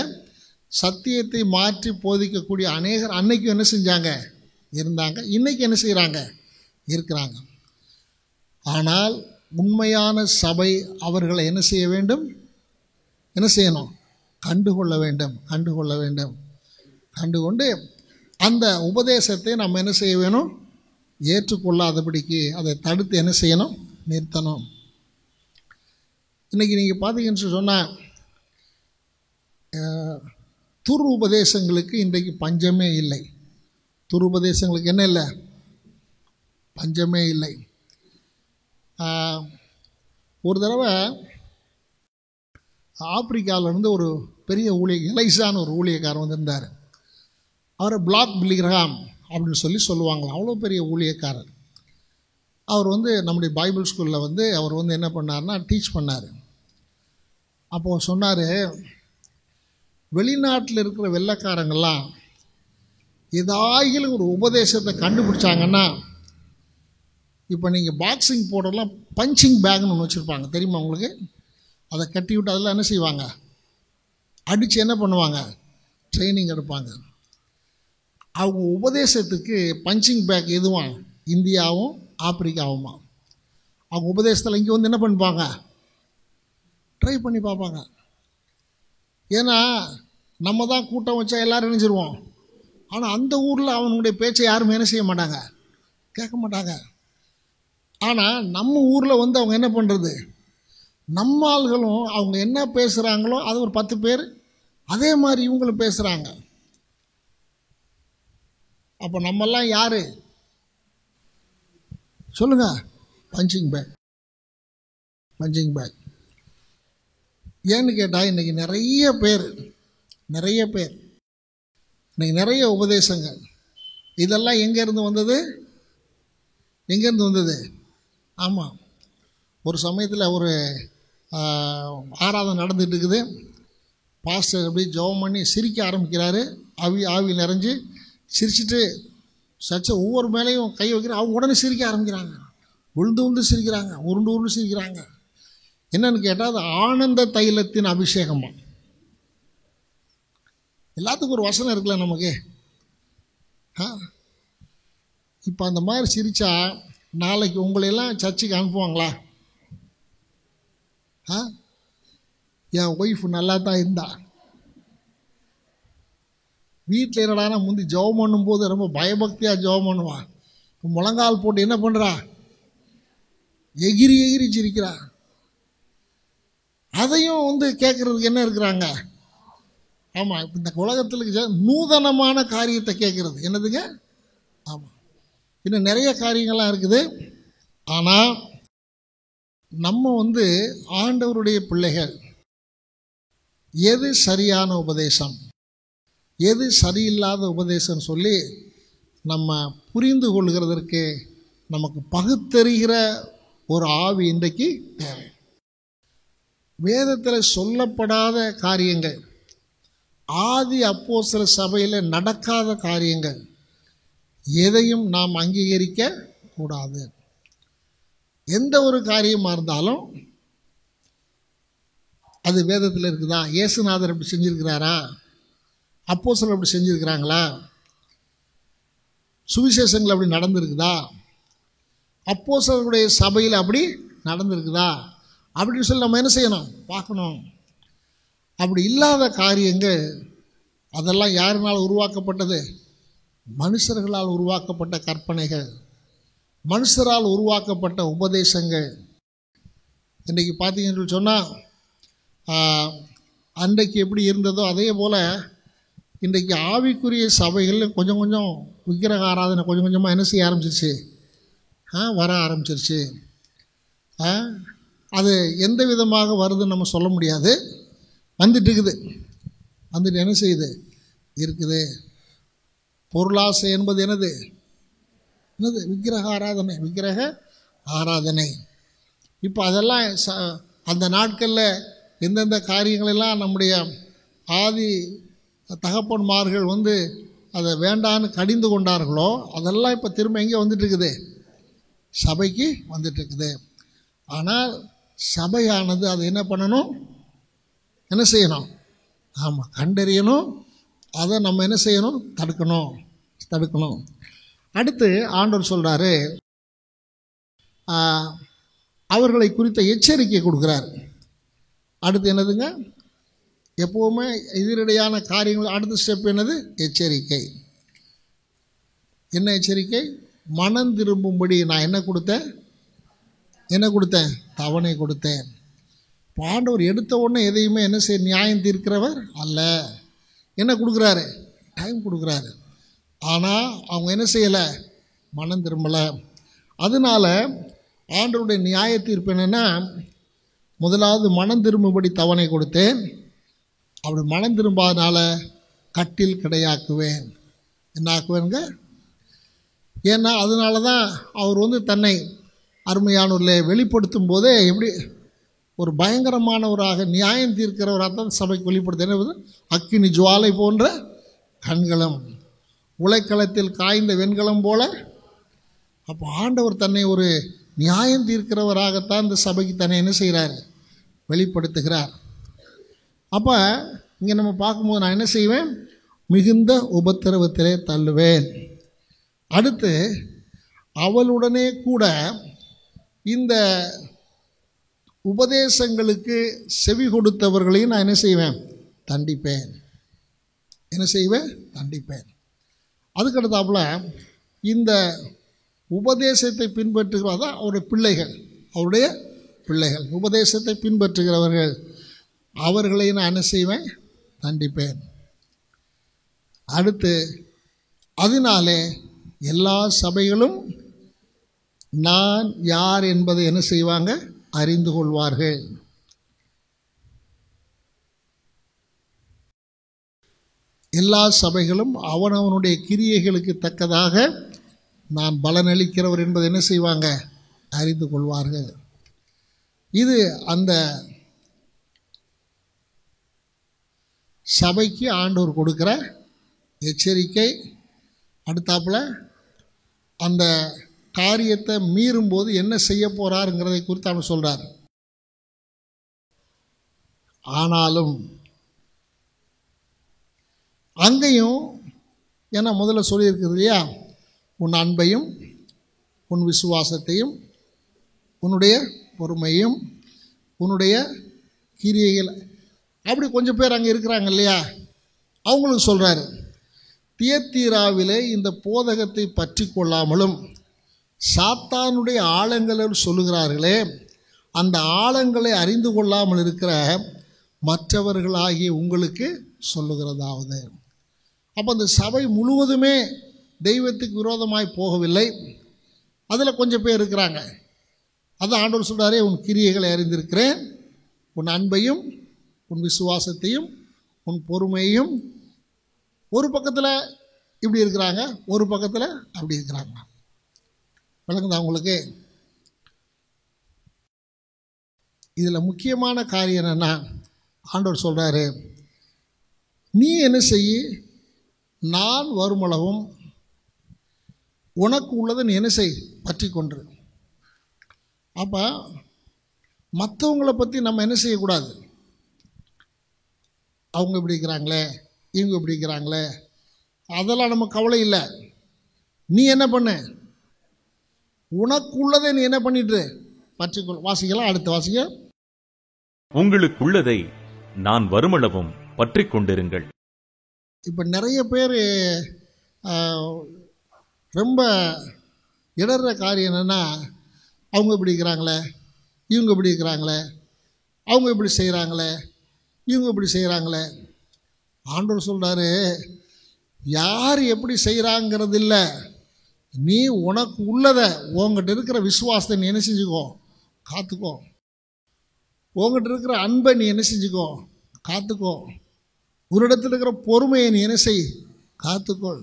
சத்தியத்தை மாற்றி போதிக்கக்கூடிய அநேகர் அன்னைக்கு என்ன செஞ்சாங்க, இருந்தாங்க. இன்றைக்கி என்ன செய்கிறாங்க, இருக்கிறாங்க. ஆனால் உண்மையான சபை அவர்களை என்ன செய்யணும், கண்டுகொள்ள வேண்டும். கண்டுகொண்டு அந்த உபதேசத்தை நம்ம என்ன செய்ய வேணும், ஏற்றுக்கொள்ளாதபடிக்கு அதை தடுத்து என்ன செய்யணும், நிறுத்தணும். இன்றைக்கி நீங்கள் பார்த்தீங்கன்னு சொன்னால், துரு உபதேசங்களுக்கு இன்றைக்கு பஞ்சமே இல்லை. துரு உபதேசங்களுக்கு என்ன இல்லை, பஞ்சமே இல்லை. ஒரு தடவை ஆப்பிரிக்காவிலேருந்து ஒரு பெரிய எலைசான ஒரு ஊழியக்காரர் வந்திருந்தார். அவரை பிளாக் பில்லிகிரஹாம் அப்படின்னு சொல்லுவாங்களாம். அவ்வளோ பெரிய ஊழியக்காரர். அவர் நம்முடைய பைபிள் ஸ்கூலில் அவர் என்ன பண்ணார்னா, டீச் பண்ணார். அப்போது சொன்னார், வெளிநாட்டில் இருக்கிற வெள்ளைக்காரங்கள்லாம் ஏதாயிலும் ஒரு உபதேசத்தை கண்டுபிடிச்சாங்கன்னா, இப்போ நீங்கள் பாக்ஸிங் போடலாம் பஞ்சிங் பேக்னு ஒன்று வச்சுருப்பாங்க, தெரியுமா உங்களுக்கு? அதை கட்டி விட்டு அதெல்லாம் என்ன செய்வாங்க, அடித்து என்ன பண்ணுவாங்க, ட்ரைனிங் எடுப்பாங்க. அவங்க உபதேசத்துக்கு பஞ்சிங் பேக் எதுவும் இந்தியாவும் ஆப்பிரிக்காவுமா. அவங்க உபதேசத்தில் இங்கே என்ன பண்ணிப்பாங்க, ட்ரை பண்ணி பார்ப்பாங்க. ஏன்னா நம்ம தான் கூட்டம் வச்சா எல்லோரும் நினைச்சிருவோம். ஆனால் அந்த ஊரில் அவனுடைய பேச்சை யாருமே என்ன செய்ய மாட்டாங்க, கேட்க மாட்டாங்க. ஆனால் நம்ம ஊரில் அவங்க என்ன பண்ணுறது, நம்ம ஆள்களும் அவங்க என்ன பேசுகிறாங்களோ அது ஒரு 10 பேர் அதே மாதிரி இவங்களும் பேசுகிறாங்க. அப்போ நம்மெல்லாம் யார் சொல்லுங்க, பஞ்சிங் பேக். ஏன்னு கேட்டால் இன்றைக்கி நிறைய பேர் இன்றைக்கி நிறைய உபதேசங்கள் இதெல்லாம் எங்கேருந்து வந்தது? ஆமாம், ஒரு சமயத்தில் ஒரு ஆராதனை நடந்துகிட்டு இருக்குது. பாஸ்டர் அப்படியே ஜெபம் பண்ணி சிரிக்க ஆரம்பிக்கிறாரு. ஆவி நிறைஞ்சு சிரிச்சுட்டு சர்ச்சை ஒவ்வொரு மேலேயும் கை வைக்கிற அவங்க உடனே சிரிக்க ஆரம்பிக்கிறாங்க. விழுந்து சிரிக்கிறாங்க, உருண்டு சிரிக்கிறாங்க. என்னன்னு கேட்டால் அது ஆனந்த தைலத்தின் அபிஷேகமா. எல்லாத்துக்கும் ஒரு வசனம் இருக்குல்ல நமக்கு. இப்போ அந்த மாதிரி சிரிச்சா நாளைக்கு உங்களையெல்லாம் சர்ச்சுக்கு அனுப்புவாங்களா? என் ஒய்ஃப் நல்லா தான் இருந்தா, வீட்டில் என்னடானா முந்தி ஜெபம் பண்ணும்போது ரொம்ப பயபக்தியாக ஜெபம் பண்ணுவான். முழங்கால் போட்டு என்ன பண்ணுறா, எகிரி எகிரி சிரிக்கிறா. அதையும் கேட்கறதுக்கு என்ன இருக்கிறாங்க? ஆமாம், இப்போ இந்த உலகத்தில் நூதனமான காரியத்தை கேட்கறது என்னதுங்க? ஆமாம், இன்னும் நிறைய காரியங்கள்லாம் இருக்குது. ஆனால் நம்ம ஆண்டவருடைய பிள்ளைகள், எது சரியான உபதேசம், எது சரியில்லாத உபதேசம் சொல்லி நம்ம புரிந்து கொள்கிறதற்கு நமக்கு பகுத்தறிகிற ஒரு ஆவி இன்றைக்கு தேவை. வேதத்தில் சொல்லப்படாத காரியங்கள், ஆதி அப்போஸ்தல சபையில் நடக்காத காரியங்கள் எதையும் நாம் அங்கீகரிக்க கூடாது. எந்த ஒரு காரியமாக இருந்தாலும் அது வேதத்தில் இருக்குதா? இயேசுநாதர் அப்படி செஞ்சுருக்கிறாரா? அப்போஸ்தலர் அப்படி செஞ்சுருக்கிறாங்களா? சுவிசேஷங்கள் அப்படி நடந்திருக்குதா? அப்போஸ்தலருடைய சபையில் அப்படி நடந்திருக்குதா அப்படின்னு சொல்லி நம்ம என்ன செய்யணும்? பார்க்கணும். அப்படி இல்லாத காரியங்கள் அதெல்லாம் யாருனால் உருவாக்கப்பட்டது? மனுஷர்களால் உருவாக்கப்பட்ட கற்பனைகள், மனுஷரால் உருவாக்கப்பட்ட உபதேசங்கள். இன்றைக்கி பார்த்தீங்கன்னு சொன்னால் அன்றைக்கு எப்படி இருந்ததோ அதே போல் இன்றைக்கு ஆவிக்குரிய சபைகளில் கொஞ்சம் கொஞ்சம் விக்கிரக ஆராதனை கொஞ்சம் கொஞ்சமாக என்ன செய்ய ஆரம்பிச்சிருச்சு? வர ஆரம்பிச்சிருச்சு. அது எந்த விதமாக வருதுன்னு நம்ம சொல்ல முடியாது. வந்துட்டு இருக்குது. வந்துட்டு என்ன செய்யுது? இருக்குது. பொருளாசை என்பது என்னது? விக்கிரக ஆராதனை. விக்கிரக ஆராதனை. இப்போ அதெல்லாம் அந்த நாட்களில் எந்தெந்த காரியங்களெல்லாம் நம்முடைய ஆதி தகப்பன்மார்கள் அதை வேண்டான்னு கடிந்து கொண்டார்களோ அதெல்லாம் இப்போ திரும்ப எங்கே வந்துட்டுருக்குது? சபைக்கு வந்துட்டுருக்குது. ஆனால் சபையானது அதை என்ன பண்ணணும்? என்ன செய்யணும்? ஆமாம், கண்டறியணும். அதை நம்ம என்ன செய்யணும்? தடுக்கணும். அடுத்து ஆண்டவர் சொல்கிறாரு, அவர்களை குறித்த எச்சரிக்கை கொடுக்குறார். அடுத்து என்னதுங்க? எப்போவுமே எதிரடையான காரியங்கள் அடுத்த ஸ்டெப் என்னது? எச்சரிக்கை. என்ன எச்சரிக்கை? மனம் திரும்பும்படி நான் என்ன கொடுத்தேன்? தவணை கொடுத்தேன். ஆண்டவர் எடுத்த உடனே எதையுமே என்ன செய்ய நியாயம் தீர்க்கிறவர் அல்ல. என்ன கொடுக்குறாரு? டைம் கொடுக்குறாரு. ஆனால் அவங்க என்ன செய்யலை? மனம் திரும்பலை. அதனால் ஆண்டவருடைய நியாய தீர்ப்பு என்னென்னா, முதலாவது மனம் திரும்பும்படி தவணை கொடுத்தேன். அப்படி மனம் திரும்பாதனால கட்டில் கிடையாக்குவேன். என்ன ஆக்குவேங்க? ஏன்னா அதனால தான் அவர் தன்னை அருமையானவர்களே வெளிப்படுத்தும் போதே எப்படி ஒரு பயங்கரமானவராக நியாயம் தீர்க்கிறவராக தான் சபைக்கு வெளிப்படுத்த. என்ன? அக்கினி ஜுவாலை போன்ற கண்களும், உலைக்களத்தில் காய்ந்த வெண்கலம் போல. அப்போ ஆண்டவர் தன்னை ஒரு நியாயம் தீர்க்கிறவராகத்தான் இந்த சபைக்கு தன்னை என்ன செய்கிறார்? வெளிப்படுத்துகிறார். அப்போ இங்கே நம்ம பார்க்கும்போது நான் என்ன செய்வேன்? மிகுந்த உபத்திரவத்திலே தள்ளுவேன். அடுத்து அவளுடனே கூட இந்த உபதேசங்களுக்கு செவி கொடுத்தவர்களையும் நான் என்ன செய்வேன்? தண்டிப்பேன். தண்டிப்பேன். அதுக்கடுத்தாப்புல இந்த உபதேசத்தை பின்பற்றுகிறதா அவருடைய பிள்ளைகள் உபதேசத்தை பின்பற்றுகிறவர்கள், அவர்களை நான் என்ன செய்வேன்? தண்டிப்பேன். அடுத்து அதனாலே எல்லா சபைகளும் நான் யார் என்பதை என்ன செய்வாங்க? அறிந்து கொள்வார்கள். எல்லா சபைகளும் அவனவனுடைய கிரியைகளுக்கு தக்கதாக நான் பலனளிக்கிறவர் என்பதை என்ன செய்வாங்க? அறிந்து கொள்வார்கள். இது அந்த சபைக்கு ஆண்டவர் கொடுக்கிற எச்சரிக்கை. அடுத்தாப்புல அந்த காரியத்தை மீறும்போது என்ன செய்ய போகிறாருங்கிறதை குறித்து அவன் சொல்கிறார். ஆனாலும் அங்கேயும் ஏன்னா முதல்ல சொல்லியிருக்கிறது இல்லையா, உன் அன்பையும் உன் விசுவாசத்தையும் உன்னுடைய பொறுமையும் உன்னுடைய கிரியைகள், அப்படி கொஞ்சம் பேர் அங்கே இருக்கிறாங்க இல்லையா, அவங்களும் சொல்கிறாரு, தியத்தீராவிலே இந்த போதகத்தை பற்றி கொள்ளாமலும் சாத்தானுடைய ஆழங்கள் சொல்லுகிறார்களே, அந்த ஆழங்களை அறிந்து கொள்ளாமல் இருக்கிற மற்றவர்களாகிய உங்களுக்கு சொல்லுகிறதாவது. அப்போ அந்த சபை முழுவதுமே தெய்வத்துக்கு விரோதமாய் போகவில்லை, அதில் கொஞ்சம் பேர் இருக்கிறாங்க. அதான் ஆண்டவர் சொல்கிறாரே, உன் கிரியைகளை அறிந்திருக்கிறேன், உன் அன்பையும் உன் விசுவாசத்தையும் உன் பொறுமையையும். ஒரு பக்கத்தில் இப்படி இருக்கிறாங்க, ஒரு பக்கத்தில் அப்படி இருக்கிறாங்க. விளங்குதா உங்களுக்கு? இதில் முக்கியமான காரியம் என்னென்னா, ஆண்டவர் சொல்கிறாரு, நீ என்ன செய்ய, நான் வருமளவும் உனக்கு உள்ளதை நீ என்ன செய், பற்றி கொண்டு. அப்போ மற்றவங்களை பற்றி நம்ம என்ன செய்யக்கூடாது, அவங்க இப்படி இருக்கிறாங்களே இவங்க இப்படி இருக்கிறாங்களே அதெல்லாம் நம்ம கவலை இல்லை. நீ என்ன பண்ண, உனக்குள்ளதை நீ என்ன பண்ணிட்டு பற்றிக்கொள். வாசிக்கலாம், அடுத்த வாசிக்க. உங்களுக்குள்ளதை நான் வருமளவும் பற்றி கொண்டிருங்கள். இப்போ நிறைய பேர் ரொம்ப இடற காரியம் என்னென்னா, அவங்க இப்படி இருக்கிறாங்களே இவங்க இப்படி இருக்கிறாங்களே, அவங்க இப்படி செய்கிறாங்களே இவங்க இப்படி செய்கிறாங்களே. ஆண்டவர் சொல்கிறாரு, யார் எப்படி செய்கிறாங்கிறது இல்லை, நீ உனக்கு உள்ளதை உங்ககிட்ட இருக்கிற விசுவாசத்தை நீ என்ன செஞ்சுக்கோ, காத்துக்கோ. உங்ககிட்ட இருக்கிற அன்பை நீ என்ன செஞ்சுக்கோ, காத்துக்கோ. ஒரு இடத்துல இருக்கிற பொறுமையை நீ என்ன செய், காத்துக்கொள்.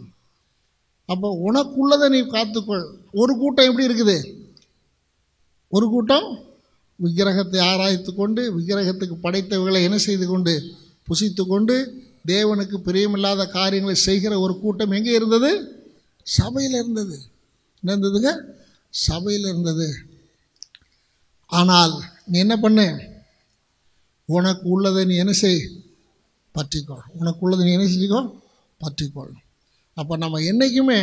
அப்போ உனக்குள்ளதை நீ காத்துக்கொள். ஒரு கூட்டம் எப்படி இருக்குது, ஒரு கூட்டம் விக்கிரகத்தை ஆராய்த்து கொண்டு விக்கிரகத்துக்கு படைத்தவர்களை என்ன செய்து கொண்டு புசித்து கொண்டு தேவனுக்கு பிரியமில்லாத காரியங்களை செய்கிற ஒரு கூட்டம் எங்கே இருந்தது, சபையில் இருந்தது. என்ன இருந்ததுங்க, சபையில் இருந்தது. ஆனால் நீ என்ன பண்ணு, உனக்கு உள்ளதை நீ என்ன செய், பற்றிக்கொள். உனக்கு உள்ளதை நீ என்ன செஞ்சுக்கோ, பற்றிக்கொள். அப்போ நம்ம என்றைக்குமே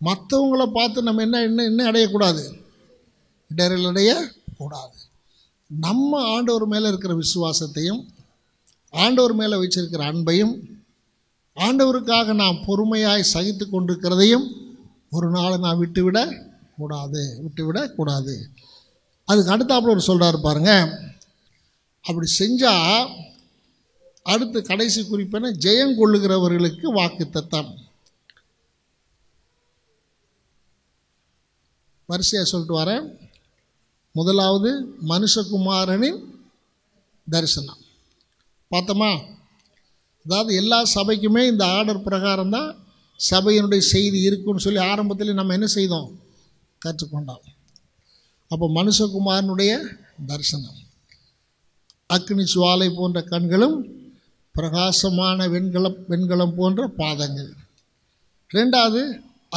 மற்றவங்கள பார்த்து நம்ம என்ன அடையக்கூடாது, இடரில் அடையக்கூடாது. நம்ம ஆண்டவர் மேலே இருக்கிற விசுவாசத்தையும் ஆண்டவர் மேலே வச்சிருக்கிற அன்பையும் ஆண்டவருக்காக நாம் பொறுமையாய் சகித்து கொண்டிருக்கிறதையும் ஒரு நாள் நான் விட்டுவிடக்கூடாது. அதுக்கு அடுத்தாப்புல ஒரு சொல்கிறாரு பாருங்க, அப்படி செஞ்சால் அடுத்து கடைசி குறிப்பென ஜெயங்கொள்ளுகிறவர்களுக்கு வாக்குத்தத்தம். வரிசையாக சொல்லிட்டு வரேன். முதலாவது மனுஷகுமாரனின் தரிசனம் பார்த்தோமா. அதாவது எல்லா சபைக்குமே இந்த ஆர்டர் பிரகாரம் தான் சபையினுடைய செய்தி இருக்குன்னு சொல்லி ஆரம்பத்தில் நம்ம என்ன செய்தோம், கற்றுக்கொண்டோம். அப்போ மனுஷகுமாரனுடைய தரிசனம், அக்னி சுவாலை போன்ற கண்களும் பிரகாசமான வெண்கலம் போன்ற பாதங்கள். ரெண்டாவது,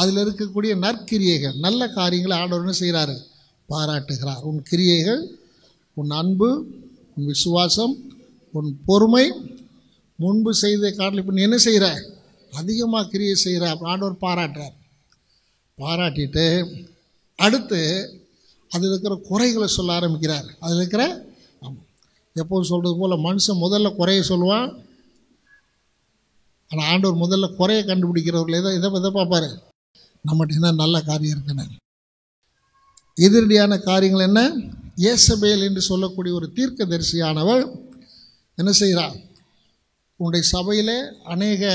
அதில் இருக்கக்கூடிய நற்கிரியைகள், நல்ல காரியங்களை ஆண்டவர் என்ன செய்கிறாரு, பாராட்டுகிறார். உன் கிரியைகள், உன் அன்பு, உன் விசுவாசம், உன் பொறுமை, முன்பு செய்த காட்டில் இப்போ நீ என்ன செய்கிற, அதிகமாக கிரியை செய்கிற ஆண்டவர் பாராட்டுறார். பாராட்டிட்டு அடுத்து அதில் இருக்கிற குறைகளை சொல்ல ஆரம்பிக்கிறார். அதில் இருக்கிற எப்போது சொல்கிறது போல் மனுஷன் முதல்ல குறைய சொல்லுவான், ஆனால் ஆண்டவர் முதல்ல குறைய கண்டுபிடிக்கிறவர்கள் இதை பார்ப்பார், நம்மகிட்ட என்ன நல்ல காரியம் இருக்குன்னு. எதிரடியான காரியங்கள் என்ன, ஏசபேல் என்று சொல்லக்கூடிய ஒரு தீர்க்கதரிசியானவள் என்ன செய்கிறாள், உன்னுடைய சபையில் அநேக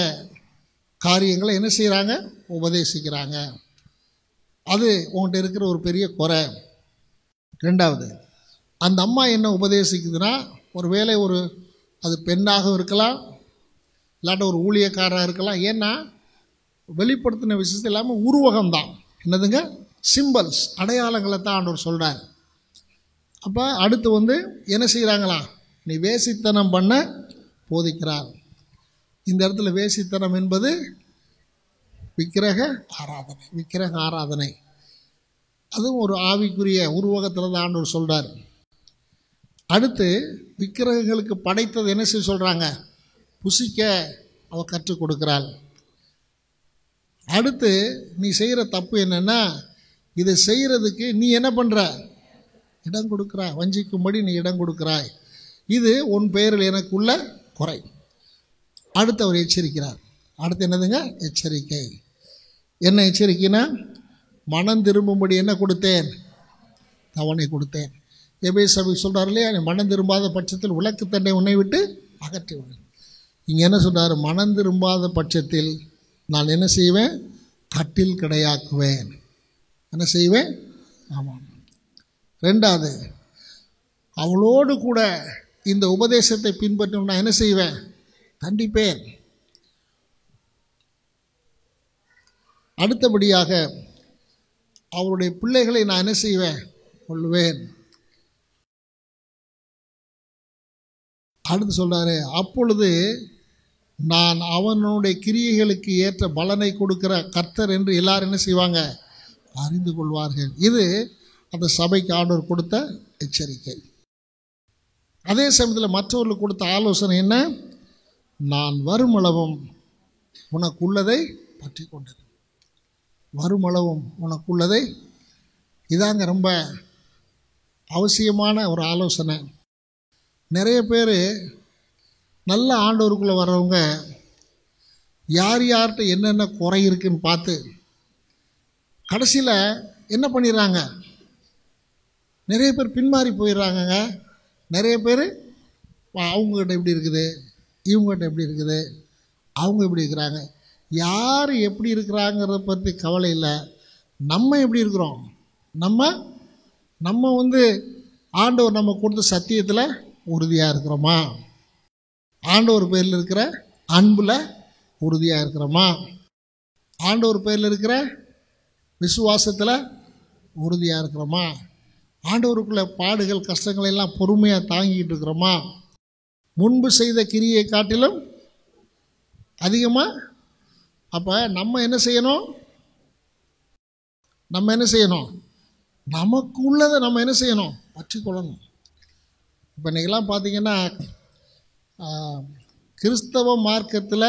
காரியங்களை என்ன செய்கிறாங்க, உபதேசிக்கிறாங்க. அது உங்கள்கிட்ட இருக்கிற ஒரு பெரிய குறை. ரெண்டாவது, அந்த அம்மா என்ன உபதேசிக்குதுன்னா, ஒரு வேளை அது பெண்ணாக இருக்கலாம், இல்லாட்ட ஒரு ஊழியக்காரராக இருக்கலாம். ஏன்னா வெளிப்படுத்தின விஷயத்து இல்லாமல் உருவகம்தான், என்னதுங்க, சிம்பல்ஸ், அடையாளங்களை தான் ஆண்டவர் சொல்கிறார். அப்போ அடுத்து என்ன செய்கிறாங்களாம், நீ வேசித்தனம் பண்ண போதிக்கிறார். இந்த இடத்துல வேசித்தனம் என்பது விக்கிரக ஆராதனை. அதுவும் ஒரு ஆவிக்குரிய உருவகத்தில் தான் ஆண்டவர் சொல்கிறார். அடுத்து விக்கிரகங்களுக்கு படைத்தது என்ன செய்ய சொல்கிறாங்க? புசிக்க அவ கற்றுக் கொடுக்கிறாள். அடுத்து நீ செய்கிற தப்பு என்னன்னா, இதை செய்கிறதுக்கு நீ என்ன பண்ணுற? இடம் கொடுக்குறாய். வஞ்சிக்கும்படி நீ இடம் கொடுக்குறாய். இது உன் பெயரில் எனக்குள்ள குறை. அடுத்து அவர் எச்சரிக்கிறார். அடுத்து என்னதுங்க? எச்சரிக்கை. என்ன எச்சரிக்கைனா, மனம் திரும்பும்படி என்ன கொடுத்தேன்? தவணை கொடுத்தேன். எபேசு சொல்கிறார் இல்லையா, நீ மனம் திரும்பாத பட்சத்தில் விளக்கு தண்டை உன்னை விட்டு அகற்றுவேன். இங்கே என்ன சொல்கிறார்? மனம் திரும்பாத பட்சத்தில் நான் என்ன செய்வேன்? கட்டில் கிடையாக்குவேன். என்ன செய்வேன்? ஆமாம். ரெண்டாவது, அவளோடு கூட இந்த உபதேசத்தை பின்பற்றும் நான் என்ன செய்வேன்? கண்டிப்பேன். அடுத்தபடியாக அவருடைய பிள்ளைகளை நான் என்ன செய்வேன்? கொள்ளுவேன். அடுத்து சொல்றாரு, அப்பொழுது நான் அவனுடைய கிரியைகளுக்கு ஏற்ற பலனை கொடுக்கிற கர்த்தர் என்று எல்லாரும் என்ன செய்வாங்க? அறிந்து கொள்வார்கள். இது அந்த சபைக்கு ஆண்டவர் கொடுத்த எச்சரிக்கை. அதே சமயத்தில் மற்றவர்களுக்கு கொடுத்த ஆலோசனை என்ன? நான் வருமளவும் உனக்குள்ளதை பற்றி கொண்டது. வருமளவும் உனக்குள்ளதை. இதாங்க ரொம்ப அவசியமான ஒரு ஆலோசனை. நிறைய பேர் நல்ல ஆண்டவருக்குள்ளே வர்றவங்க யார் யார்கிட்ட என்னென்ன குறை இருக்குன்னு பார்த்து கடைசியில் என்ன பண்ணிடுறாங்க? நிறைய பேர் பின்மாறி போயிடுறாங்கங்க. நிறைய பேர் அவங்ககிட்ட எப்படி இருக்குது, இவங்ககிட்ட எப்படி இருக்குது, அவங்க எப்படி இருக்கிறாங்க. யார் எப்படி இருக்கிறாங்கிறத பற்றி கவலை இல்லை. நம்ம எப்படி இருக்கிறோம்? நம்ம ஆண்டவர் நம்ம கொடுத்த சத்தியத்தில் உறுதியாக இருக்கிறோமா? ஆண்டவர் பேரில் இருக்கிற அன்பில் உறுதியாக இருக்கிறோமா? ஆண்டவர் பேரில் இருக்கிற விசுவாசத்தில் உறுதியாக இருக்கிறோமா? ஆண்டவருக்குள்ள பாடுகள் கஷ்டங்களை எல்லாம் பொறுமையாக தாங்கிட்டு இருக்கிறோமா? முன்பு செய்த கிரியை காட்டிலும் அதிகமாக. அப்போ நம்ம என்ன செய்யணும்? நமக்கு உள்ளதை நம்ம என்ன செய்யணும்? பற்றிக்கொள்ளணும். இப்போ இன்றைக்கெல்லாம் பார்த்தீங்கன்னா கிறிஸ்தவ மார்க்கத்தில்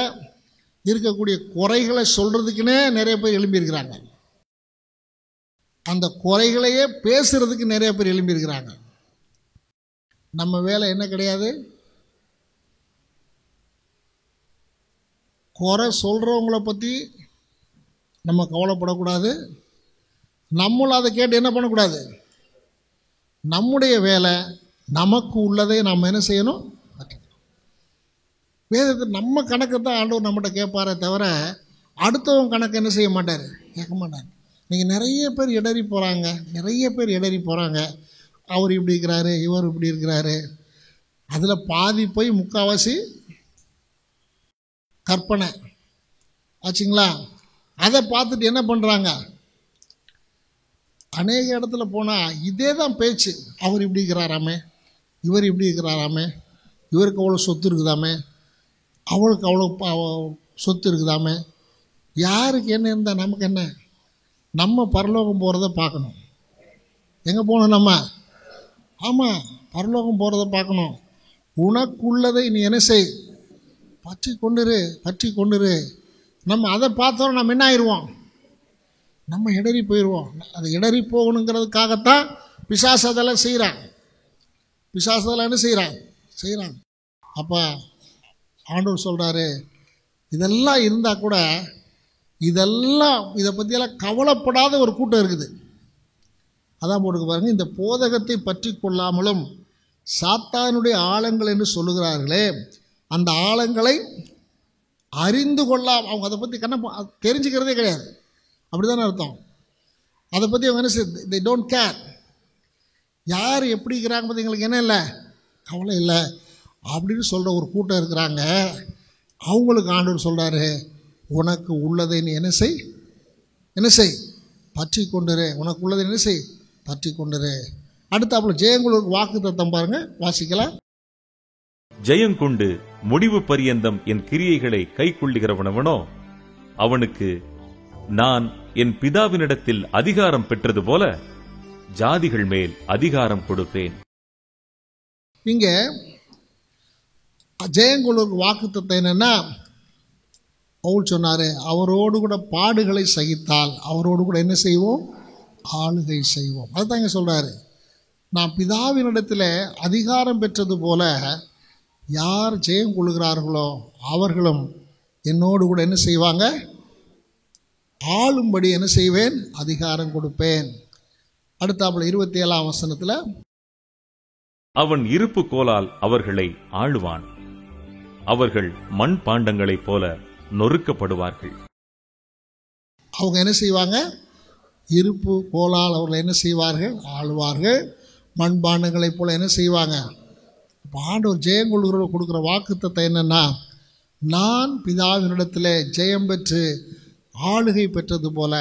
இருக்கக்கூடிய குறைகளை சொல்கிறதுக்குன்னே நிறைய பேர் எழும்பியிருக்கிறாங்க. அந்த குறைகளையே பேசுகிறதுக்கு நிறைய பேர் எழும்பியிருக்கிறாங்க. நம்ம வேலை என்ன கிடையாது? குறை சொல்கிறவங்கள பற்றி நம்ம கவலைப்படக்கூடாது. நம்மளும் அதை கேட்டு என்ன பண்ணக்கூடாது? நம்முடைய வேலை நமக்கு உள்ளதை நம்ம என்ன செய்யணும்? வேதத்தை நம்ம கணக்கு தான் ஆண்டவர் நம்மகிட்ட கேட்பாரே தவிர அடுத்தவங்க கணக்கு என்ன செய்ய மாட்டார்? கேட்க மாட்டார். நீங்கள் நிறைய பேர் இடறி போகிறாங்க. அவர் இப்படி இருக்கிறாரு, இவர் இப்படி இருக்கிறாரு. அதில் பாதி போய் முக்கால்வாசி கற்பனை ஆச்சுங்களா? அதை பார்த்துட்டு என்ன பண்ணுறாங்க? அநேக இடத்துல போனால் இதே தான் பேச்சு. அவர் இப்படி இருக்கிறாராமே, இவர் இப்படி இருக்கிறாராமே, இவருக்கு அவ்வளோ சொத்து இருக்குதாமே, அவளுக்கு அவ்வளோ சொத்து இருக்குதாமே. யாருக்கு என்ன இருந்தால் நமக்கு என்ன? நம்ம பரலோகம் போகிறத பார்க்கணும். எங்கே போகணும் நம்ம? ஆமாம், பரலோகம் போகிறத பார்க்கணும். உனக்குள்ளதை நீ என்ன செய்? பற்றி கொண்டுரு. நம்ம அதை பார்த்தோம் நம்ம என்ன ஆயிடுவோம்? நம்ம இடறி போயிடுவோம். அது இடறி போகணுங்கிறதுக்காகத்தான் பிசாசு அதெல்லாம் செய்கிறான். என்ன செய்கிறான்? அப்போ ஆண்டவர் சொல்கிறாரு, இதெல்லாம் இருந்தால் கூட இதை பற்றியெல்லாம் கவலைப்படாத ஒரு கூட்டம் இருக்குது. அதான் போட்டுக்கு பாருங்க, இந்த போதகத்தை பற்றி கொள்ளாமலும் சாத்தானுடைய ஆழங்கள் என்று சொல்லுகிறார்களே, அந்த ஆழங்களை அறிந்து கொள்ளாம அவங்க அதை பற்றி தெரிஞ்சுக்கிறதே கிடையாது. அப்படி தானே அர்த்தம்? அதை பற்றி அவங்க என்ன they don't care. யார் எப்படி இருக்கிறாங்க பற்றி எங்களுக்கு என்ன இல்லை, கவலை இல்லை அப்படின்னு சொல்கிற ஒரு கூட்டம் இருக்கிறாங்க. அவங்களுக்கு ஆண்டவர் சொல்கிறாரு, உனக்கு உள்ளதை நீ என்ன செய்? பற்றி கொண்டுரு. உனக்கு உள்ளதை என்ன செய்? பற்றி கொண்டுரு. அடுத்தாப்புல ஜெயங்குழுக்கு வாக்கு தத்தம் பாருங்க, வாசிக்கலாம். ஜெயங்கொண்டு முடிவு பரியந்தம் என் கிரியைகளை கை கொள்ளுகிறவனவனோ அவனுக்கு நான் என் பிதாவினிடத்தில் அதிகாரம் பெற்றது போல ஜாதிகள் மேல் அதிகாரம் கொடுப்பேன். இங்கே ஜெயங்கொள்ளுக்கு வாக்குத்தத்தம் என்னன்னா, பவுல் சொன்னார், அவரோடு கூட பாடுகளை சகித்தால் அவரோடு கூட என்ன செய்வோம்? ஆளுகை செய்வோம். அதுதான் இங்கே சொல்கிறாரு. நான் பிதாவினிடத்தில் அதிகாரம் பெற்றது போல யார் ஜெயம் கொள்கிறார்களோ அவர்களும் என்னோடு கூட என்ன செய்வாங்க? ஆளும்படி என்ன செய்வேன்? அதிகாரம் கொடுப்பேன். அடுத்தாப்புல 27ஆம் வசனத்தில், அவன் இருப்பு கோலால் அவர்களை ஆளுவான், அவர்கள் மண் பாண்டங்களைப் போல நொறுக்கப்படுவார்கள். அவங்க என்ன செய்வாங்க? இருப்பு கோலால் அவர்கள் என்ன செய்வார்கள்? ஆளுவார்கள். மண்பாண்டங்களைப் போல என்ன செய்வாங்க? ஆண்டவர் ஜெயம் கொள்கிறவர் கொடுக்குற வாக்குத்தத்தம் என்னன்னா, நான் பிதாவினிடத்தில் ஜெயம் பெற்று ஆளுகை பெற்றது போல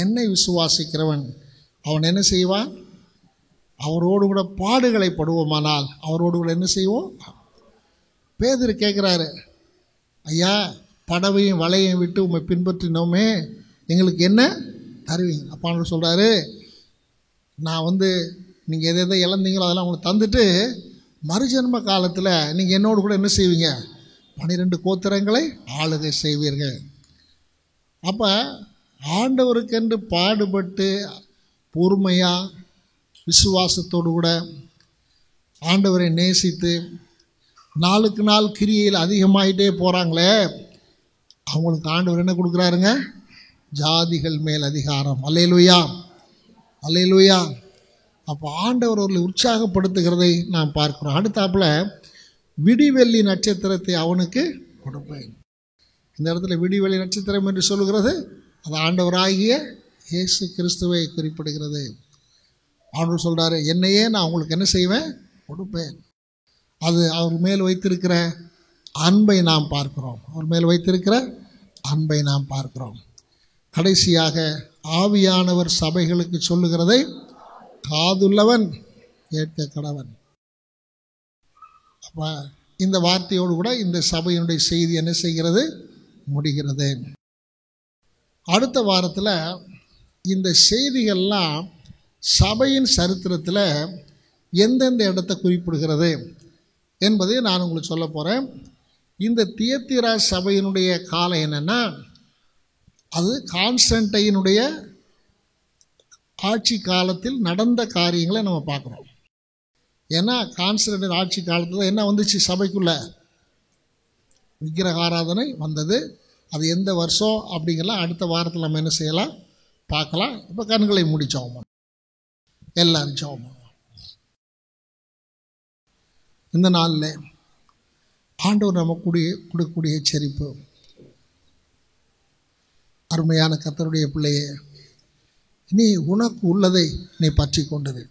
என்னை விசுவாசிக்கிறவன் அவன் என்ன செய்வான்? அவரோடு கூட பாடுகளை படுவோமானால் அவரோடு கூட என்ன செய்வோம்? பேதுரு கேட்குறாரு, ஐயா படவையும் வலையும் விட்டு உண்மை பின்பற்றினோமே, எங்களுக்கு என்ன தருவீங்க? அப்பான்னு சொல்கிறாரு, நான் நீங்கள் எதை எதை இழந்தீங்களோ அதெல்லாம் உங்களுக்கு தந்துட்டு மறுஜன்ம காலத்தில் நீங்கள் என்னோடு கூட என்ன செய்வீங்க? 12 கோத்திரங்களை ஆளுகை செய்வீர்கள். அப்போ ஆண்டவருக்கென்று பாடுபட்டு பொறுமையாக விசுவாசத்தோடு கூட ஆண்டவரை நேசித்து நாளுக்கு நாள் கிரியையில் அதிகமாகிட்டே போகிறாங்களே, அவங்களுக்கு ஆண்டவர் என்ன கொடுக்குறாருங்க? ஜாதிகள் மேல் அதிகாரம். அல்லேலூயா, அல்லேலூயா. அப்போ ஆண்டவர் அவர்களை உற்சாகப்படுத்துகிறதை நாம் பார்க்கிறோம். அடுத்தாப்புல விடிவெள்ளி நட்சத்திரத்தை அவனுக்கு கொடுப்பேன். இந்த இடத்துல விடிவெள்ளி நட்சத்திரம் என்று சொல்லுகிறது அது ஆண்டவராகிய இயேசு கிறிஸ்துவை குறிப்பிடுகிறது. ஆண்டவர் சொல்கிறாரு, என்னையே நான் உங்களுக்கு என்ன செய்வேன்? கொடுப்பேன். அது அவர் மேல் வைத்திருக்கிற அன்பை நாம் பார்க்கிறோம். அவர் மேல் வைத்திருக்கிற அன்பை நாம் பார்க்கிறோம். கடைசியாக ஆவியானவர் சபைகளுக்கு சொல்லுகிறதை காதுள்ளவன் கேட்க கடவன். அப்போ இந்த வார்த்தையோடு கூட இந்த சபையினுடைய செய்தி என்ன செய்கிறது? முடிகிறது. அடுத்த வாரத்தில் இந்த செய்திகள்லாம் சபையின் சரித்திரத்தில் எந்தெந்த இடத்தை குறிப்பிடுகிறது என்பதை நான் உங்களுக்கு சொல்ல போகிறேன். இந்த தியத்திரா சபையினுடைய காலம் என்னென்னா, அது கான்ஸ்டன்டைனுடைய ஆட்சி காலத்தில் நடந்த காரியங்களை நம்ம பார்க்குறோம். ஏன்னா கான்ஸ்டன்டைன் ஆட்சி காலத்தில் என்ன வந்துச்சு? சபைக்குள்ளே விக்கிரக ஆராதனை வந்தது. அது எந்த வருஷம் அப்படிங்கலாம் அடுத்த வாரத்தில் நம்ம என்ன செய்யலாம்? பார்க்கலாம். இப்போ கண்களை மூடி ஜெபம் பண்ணுவோம். எல்லாரும் ஜெபம் பண்ணுவோம். இந்த நாளில் ஆண்டவர் நம்ம கொடுக்கக்கூடிய எச்சரிப்பு, அருமையான கர்த்தருடைய பிள்ளையே, நீ உனக்கு உள்ளதை நீ பற்றி கொண்டது.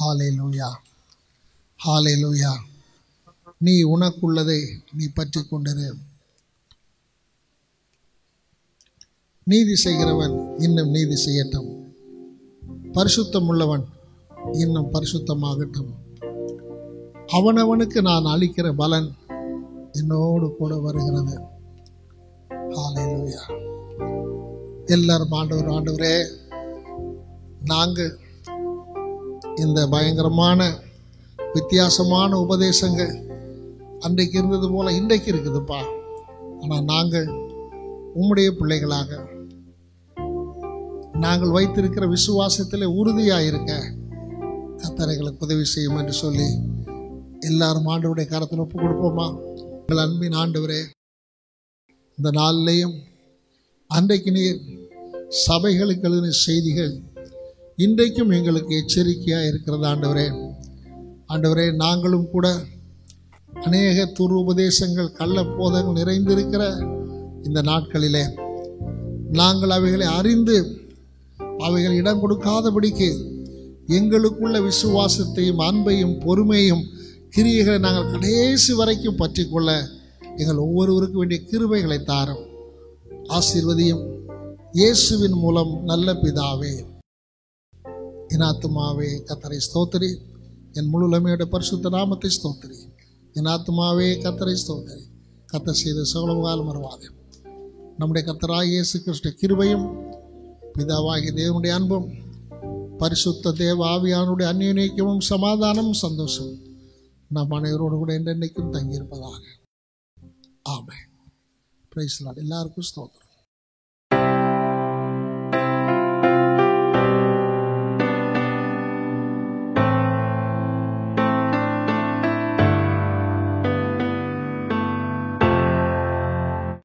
ஹல்லேலூயா, ஹல்லேலூயா. நீ உனக்குள்ளதை நீ பற்றி கொண்டது. நீதி செய்கிறவன் இன்னும் நீதி செய்யட்டும், பரிசுத்தம் உள்ளவன் இன்னும் பரிசுத்தமாகட்டும். அவனவனுக்கு நான் அளிக்கிற பலன் என்னோடு கூட வருகிறது. ஹல்லேலூயா. எல்லாரும் ஆண்டவரே, நாங்கள் இந்த பயங்கரமான வித்தியாசமான உபதேசங்கள் அன்றைக்கு இருந்தது போல இன்றைக்கு இருக்குதுப்பா. ஆனால் நாங்கள் உம்முடைய பிள்ளைகளாக நாங்கள் வைத்திருக்கிற விசுவாசத்தில் உறுதியாக இருக்க கர்த்தர்களுக்கு உதவி செய்யும் என்று சொல்லி எல்லாரும் ஆண்டவருடைய கரத்தில் ஒப்பு கொடுப்போமா? எங்கள் அன்பின் ஆண்டவரே, இந்த நாளிலேயும் அன்றைக்கு நீர் சபைகளுக்கு எழுதின செய்திகள் இன்றைக்கும் எங்களுக்கு எச்சரிக்கையாக இருக்கிறது. ஆண்டவரே, நாங்களும் கூட அநேக துருபதேசங்கள் கள்ளப்போதங்கள் நிறைந்திருக்கிற இந்த நாட்களிலே நாங்கள் அவைகளை அறிந்து அவைகள் இடம் கொடுக்காதபடிக்கு எங்களுக்குள்ள விசுவாசத்தையும் அன்பையும் பொறுமையும் கிரியைகளை நாங்கள் கடைசி வரைக்கும் பற்றி கொள்ள எங்கள் ஒவ்வொருவருக்கும் வேண்டிய கிருபைகளை தாரும், ஆசீர்வதியும். இயேசுவின் மூலம் நல்ல பிதாவே. என் ஆத்துமாவே கர்த்தரை ஸ்தோத்திரி, என் முழு உலமையோட பரிசுத்த நாமத்தை ஸ்தோத்திரி. என் ஆத்துமாவே கர்த்தரை ஸ்தோத்திரி. கர்த்தர் செய்த சகலகாலம் மறவாதே. நம்முடைய கர்த்தராகிய இயேசு கிறிஸ்துவின் கிருபையும் பிதாவாகிய தேவனுடைய அன்பும் பரிசுத்த தேவ ஆவியானுடைய அந்நியனைக்கும் சமாதானம் சந்தோஷம் நம் அனைவரோடு கூட என்றென்றைக்கும் தங்கியிருப்பதாக. ஆமென். Praise the Lord. எல்லாருக்கும் ஸ்தோத்திரம்.